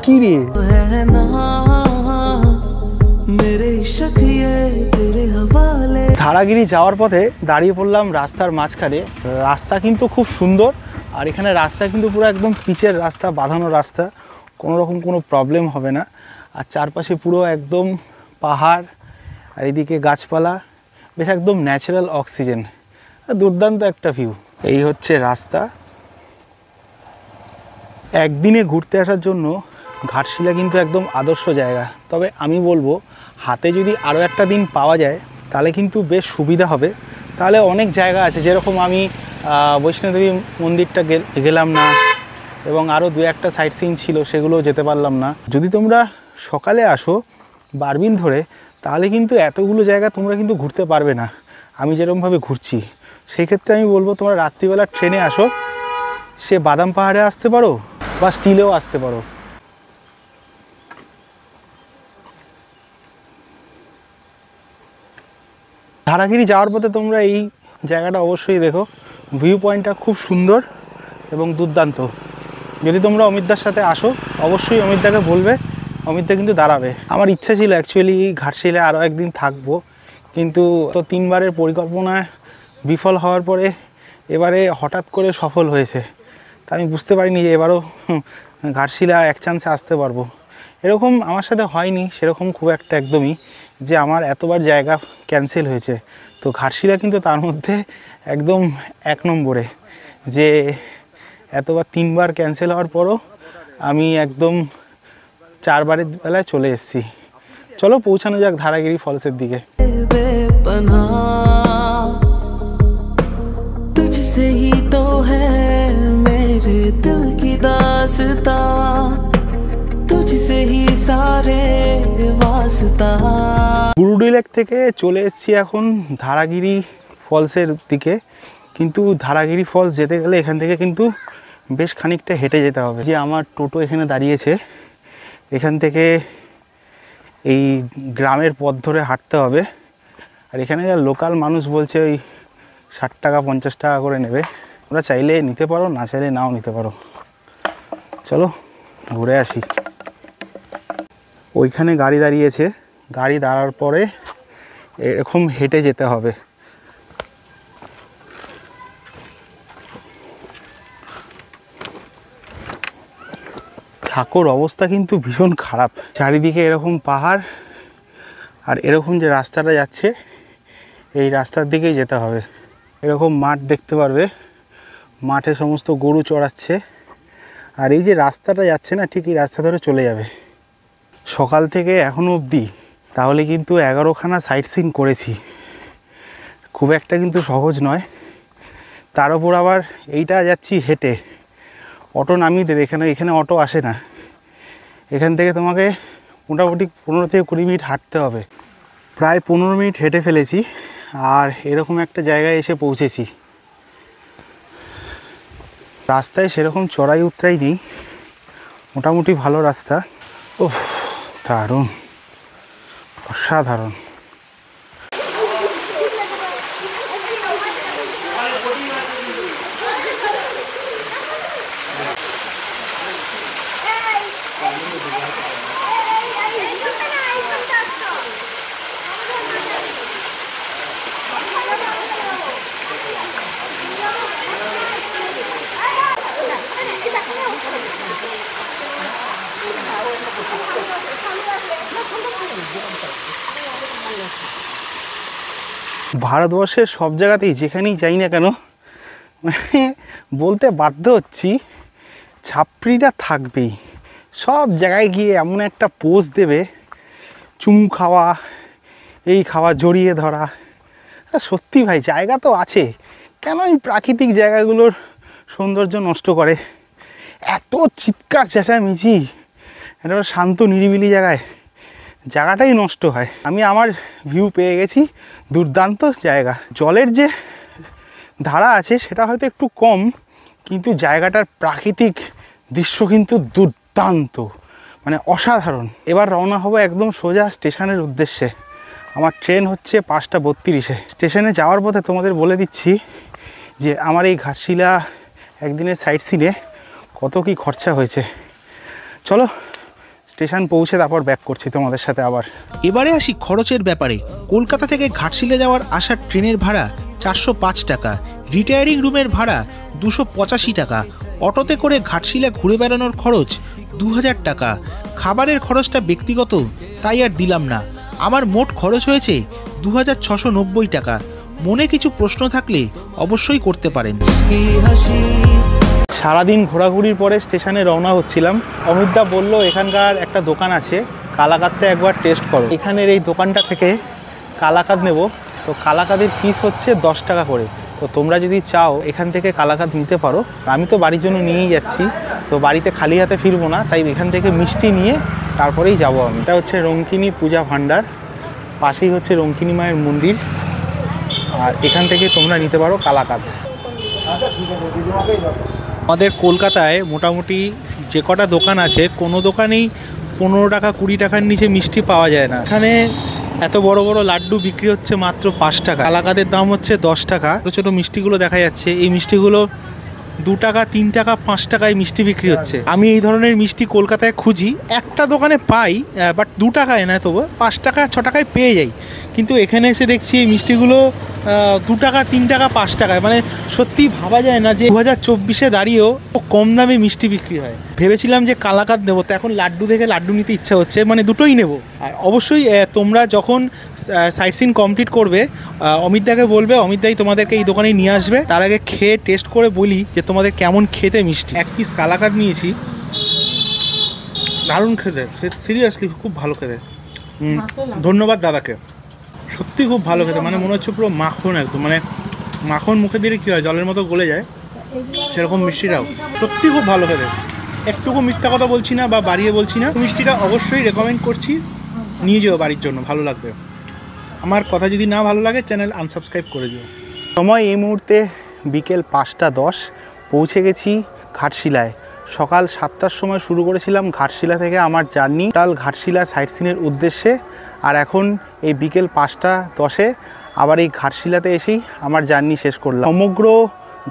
B: কি রে। ধারাগিরি যাওয়ার পথে দাঁড়িয়ে পড়লাম রাস্তার মাঝখানে। রাস্তা কিন্তু খুব সুন্দর, আর এখানে রাস্তা কিন্তু পুরো একদম পিচের রাস্তা, বাঁধানো রাস্তা, কোনো রকম কোনো প্রবলেম হবে না। আর চারপাশে পুরো একদম পাহাড়, আর এদিকে গাছপালা, বেশ একদম ন্যাচারাল অক্সিজেন, দুর্দান্ত একটা ভিউ। এই হচ্ছে রাস্তা। একদিনে ঘুরতে আসার জন্য ঘাটশিলা কিন্তু একদম আদর্শ জায়গা। তবে আমি বলবো হাতে যদি আরও একটা দিন পাওয়া যায় তাহলে কিন্তু বেশ সুবিধা হবে। তাহলে অনেক জায়গা আছে, যেরকম আমি বৈষ্ণোদেবী মন্দিরটা গেলাম না, এবং আরও 2-1টা সাইট সিইং ছিল, সেগুলোও যেতে পারলাম না। যদি তোমরা সকালে আসো বারবিন ধরে, তাহলে কিন্তু এতগুলো জায়গা তোমরা কিন্তু ঘুরতে পারবে না আমি যেরকমভাবে ঘুরছি। সেই ক্ষেত্রে আমি বলবো তোমরা রাত্রিবেলা ট্রেনে আসো, সে বাদাম পাহাড়ে আসতে পারো বা স্টিলেও আসতে পারো। ধারাগিরি যাওয়ার পথে তোমরা এই জায়গাটা অবশ্যই দেখো, ভিউ পয়েন্টটা খুব সুন্দর এবং দুর্দান্ত। যদি তোমরা অমিতদার সাথে আসো অবশ্যই অমিতদাকে বলবে, অমিতদা কিন্তু দাঁড়াবে। আমার ইচ্ছা ছিল অ্যাকচুয়ালি ঘাটশিলায় আরও একদিন থাকবো, কিন্তু তো 3বারের পরিকল্পনা বিফল হওয়ার পরে এবারে হঠাৎ করে সফল হয়েছে। তা আমি বুঝতে পারিনি যে এবারও ঘাটশিলা এক চান্সে আসতে পারবো। এরকম আমার সাথে হয়নি সেরকম খুব একটা একদমই, যে আমার এতবার জায়গা ক্যান্সেল হয়েছে। তো ঘাটশিলা কিন্তু তার মধ্যে একদম 1 নম্বরে, যে এতবার 3বার ক্যান্সেল হওয়ার পরও আমি একদম 4বারের বেলায় চলে এসেছি। চলো পৌঁছানো যাক ধারাগিরি ফলসের দিকে।
D: तुझसे ही तो है मेरे दिल की दास्ता, तुझसे ही सारे वास्ता।
B: বুরুডি লেক থেকে চলে এসেছি এখন ধারাগিরি ফলসের দিকে, কিন্তু ধারাগিরি ফলস যেতে গেলে এখান থেকে কিন্তু বেশ খানিকটা হেঁটে যেতে হবে। যে আমার টোটো এখানে দাঁড়িয়েছে, এখান থেকে এই গ্রামের পথ ধরে হাঁটতে হবে। আর এখানে যা লোকাল মানুষ বলছে ওই 60 টাকা 50 টাকা করে নেবে। তোমরা চাইলে নিতে পারো, না চাইলে নাও নিতে পারো। চলো ঘুরে আসি। ওইখানে গাড়ি দাঁড়িয়েছে, গাড়ি দাঁড়ার পরে এরকম হেঁটে যেতে হবে। সাঁকোর অবস্থা কিন্তু ভীষণ খারাপ, চারিদিকে এরকম পাহাড়, আর এরকম যে রাস্তাটা যাচ্ছে এই রাস্তার দিকেই যেতে হবে। এরকম মাঠ দেখতে পারবে, মাঠে সমস্ত গরু চড়াচ্ছে, আর এই যে রাস্তাটা যাচ্ছে না ঠিক এই রাস্তা ধরে চলে যাবে। সকাল থেকে এখনও অবধি তাহলে কিন্তু 11খানা সাইট সিন করেছি, খুব একটা কিন্তু সহজ নয়। তার উপর আবার এইটা যাচ্ছি হেঁটে, অটো নামিয়ে দেবে এখানে অটো আসে না, এখান থেকে তোমাকে মোটামুটি 15 থেকে 20 মিনিট হাঁটতে হবে। প্রায় 15 মিনিট হেঁটে ফেলেছি আর এরকম একটা জায়গায় এসে পৌঁছেছি। রাস্তায় সেরকম চড়াই উতরাই নেই, মোটামুটি ভালো রাস্তা। ওহ দারুণ, অসাধারণ। ভারতবর্ষের সব জায়গাতেই যেখানেই যাই না কেন মানে বলতে বাধ্য হচ্ছি, ছাপড়িটা থাকবেই। সব জায়গায় গিয়ে এমন একটা পোজ দেবে, চুমু খাওয়া, এই খাওয়া, জড়িয়ে ধরা। সত্যি ভাই জায়গা তো আছে, কেন এই প্রাকৃতিক জায়গাগুলোর সৌন্দর্য নষ্ট করে? এত চিৎকার চেঁচামেচি, এটা শান্ত নিরিবিলি জায়গাটাই নষ্ট হয়। আমি আমার ভিউ পেয়ে গেছি, দুর্দান্ত জায়গা। জলের যে ধারা আছে সেটা হয়তো একটু কম, কিন্তু জায়গাটার প্রাকৃতিক দৃশ্য কিন্তু দুর্দান্ত, মানে অসাধারণ। এবার রওনা হবো একদম সোজা স্টেশনের উদ্দেশ্যে। আমার ট্রেন হচ্ছে 5:32-এ। স্টেশনে যাওয়ার পথে তোমাদের বলে দিচ্ছি যে আমার এই ঘাটশিলা একদিনের সাইট সিনে কত কি খরচা হয়েছে। চলো স্টেশন পৌঁছে তারপর ব্যাক করছি তোমাদের সাথে আবার।
A: এবারে আসি খরচের ব্যাপারে। কলকাতা থেকে ঘাটশিলা যাওয়ার আসার ট্রেনের ভাড়া 405 টাকা, রিটায়ারিং রুমের ভাড়া 285 টাকা, অটোতে করে ঘাটশিলা ঘুরে বেড়ানোর খরচ 2000 টাকা। খাবারের খরচটা ব্যক্তিগত, তাই আর দিলাম না। আমার মোট খরচ হয়েছে 2690 টাকা। মনে কিছু প্রশ্ন থাকলে অবশ্যই করতে পারেন।
B: সারাদিন ঘোরাঘুরির পরে স্টেশনে রওনা হচ্ছিলাম। অমিতদা বলল এখানকার একটা দোকান আছে, কালাকাদটা একবার টেস্ট করো। এখানের এই দোকানটা থেকে কালাকাদ নেব, তো কালাকাদের পিস হচ্ছে 10 টাকা করে। তো তোমরা যদি চাও এখান থেকে কালাকাদ নিতে পারো। আমি তো বাড়ির জন্য নিয়েই যাচ্ছি, তো বাড়িতে খালি হাতে ফিরবো না, তাই এখান থেকে মিষ্টি নিয়ে তারপরেই যাবো আমি। এটা হচ্ছে রঙ্কিনী পূজা ভাণ্ডার, পাশেই হচ্ছে রঙ্কিনী মায়ের মন্দির, আর এখান থেকে তোমরা নিতে পারো কালাকাদ।
A: আমাদের কলকাতায় মোটামুটি যে কটা দোকান আছে, কোনো দোকানেই 15 টাকা 20 টাকার নিচে মিষ্টি পাওয়া যায় না। এখানে এত বড় বড় লাড্ডু বিক্রি হচ্ছে মাত্র 5 টাকা, কালাকাদের দাম হচ্ছে 10 টাকা। ছোটো ছোটো মিষ্টিগুলো দেখা যাচ্ছে, এই মিষ্টিগুলো 2 টাকা 3 টাকা 5 টাকায় মিষ্টি বিক্রি হচ্ছে। আমি এই ধরনের মিষ্টি কলকাতায় খুঁজি, একটা দোকানে পাই, বাট 2 টাকায় নয়, তবু 5 টাকা 6 টাকায় পেয়ে যাই। কিন্তু এখানে এসে দেখছি এই মিষ্টিগুলো 2 টাকা 3 টাকা 5 টাকায়, মানে সত্যি ভাবা যায় না যে 2024-এ দাঁড়িয়েও কম দামে মিষ্টি বিক্রি হয়। ভেবেছিলাম যে কালাকাদ নেবো, তো এখন লাড্ডু দেখে লাড্ডু নিতে ইচ্ছা হচ্ছে, মানে দুটোই নেব। আর অবশ্যই তোমরা যখন সাইট সিন কমপ্লিট করবে অমিতদাকে বলবে, অমিতদাই তোমাদেরকে এই দোকানে নিয়ে আসবে। তার আগে খেয়ে টেস্ট করে বলি যে তোমাদের কেমন খেতে মিষ্টি। 1 পিস কালাকাদ নিয়েছি, দারুণ খেতে, সিরিয়াসলি খুব ভালো খেতে। ধন্যবাদ দাদাকে, সত্যি খুব ভালো খেতে, মানে মনে হচ্ছে পুরো মাখন একদম, মানে মাখন মুখে দিলে কী হয় জলের মতো গলে যায়, সেরকম মিষ্টিটাও সত্যি খুব ভালো খেতে। একটুকু মিথ্যা কথা বলছি না বা বাড়িয়ে বলছি না, মিষ্টিটা অবশ্যই রেকমেন্ড করছি, নিয়ে যেও বাড়ির জন্য, ভালো লাগবে। আমার কথা যদি না ভালো লাগে চ্যানেল আনসাবস্ক্রাইব করে দিও।
B: সময় এই মুহূর্তে বিকেল 5টা 10, পৌঁছে গেছি ঘাটশিলায়। সকাল 7টার সময় শুরু করেছিলাম ঘাটশিলা থেকে আমার জার্নি, টোটাল ঘাটশিলা সাইট সিনের উদ্দেশ্যে। আর এখন এই বিকেল 5টা 10-এ আবার এই ঘাটশিলাতে এসেই আমার জার্নি শেষ করলাম। সমগ্র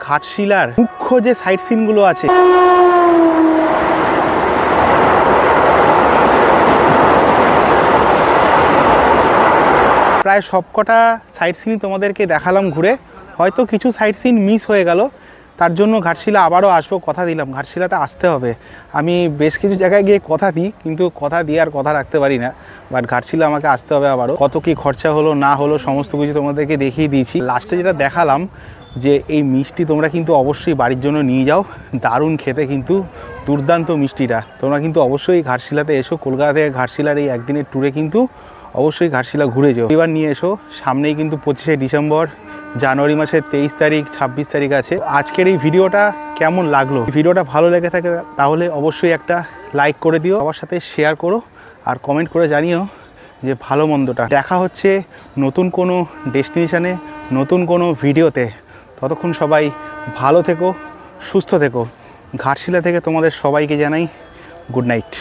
B: ঘাটশিলার মুখ্য যে সাইট সিনগুলো আছে, প্রায় সবকটা সাইট সিনই তোমাদেরকে দেখালাম ঘুরে। হয়তো কিছু সাইট সিন মিস হয়ে গেল, তার জন্য ঘাটশিলা আবারও আসবো, কথা দিলাম ঘাটশিলাতে আসতে হবে। আমি বেশ কিছু জায়গায় গিয়ে কথা দিই, কিন্তু কথা দিয়ে আর কথা রাখতে পারি না। বাট ঘাটশিলা আমাকে আসতে হবে আবারও। কত কী খরচা হলো না হলো সমস্ত কিছু তোমাদেরকে দেখিয়ে দিয়েছি। লাস্টে যেটা দেখালাম যে এই মিষ্টি তোমরা কিন্তু অবশ্যই বাড়ির জন্য নিয়ে যাও, দারুণ খেতে কিন্তু, দুর্দান্ত মিষ্টিটা। তোমরা কিন্তু অবশ্যই ঘাটশিলাতে এসো, কলকাতা থেকে ঘাটশিলার এই একদিনের ট্যুরে কিন্তু অবশ্যই ঘাটশিলা ঘুরে যাও। এবার নিয়ে এসো, সামনেই কিন্তু 25শে ডিসেম্বর, জানুয়ারি মাসের 23 তারিখ 26 তারিখ আছে। আজকের এই ভিডিওটা কেমন লাগলো? ভিডিওটা ভালো লেগে থাকে তাহলে অবশ্যই একটা লাইক করে দিও, সবার সাথে শেয়ার করো আর কমেন্ট করে জানিও যে ভালো মন্দটা। দেখা হচ্ছে নতুন কোনো ডেস্টিনেশনে, নতুন কোনো ভিডিওতে। ততক্ষণ সবাই ভালো থেকো, সুস্থ থেকো। ঘাটশিলা থেকে তোমাদের সবাইকে জানাই গুড নাইট।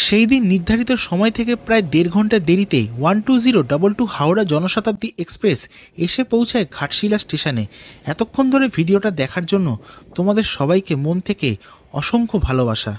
A: সেই দিন নির্ধারিত সময় থেকে প্রায় 1.5 ঘন্টা দেরিতে 12022 হাওড়া জনশতাব্দী এক্সপ্রেস এসে পৌঁছায় ঘাটশিলা স্টেশনে। এতক্ষণ ধরে ভিডিওটা দেখার জন্য তোমাদের সবাইকে মন থেকে অসংখ্য ভালোবাসা।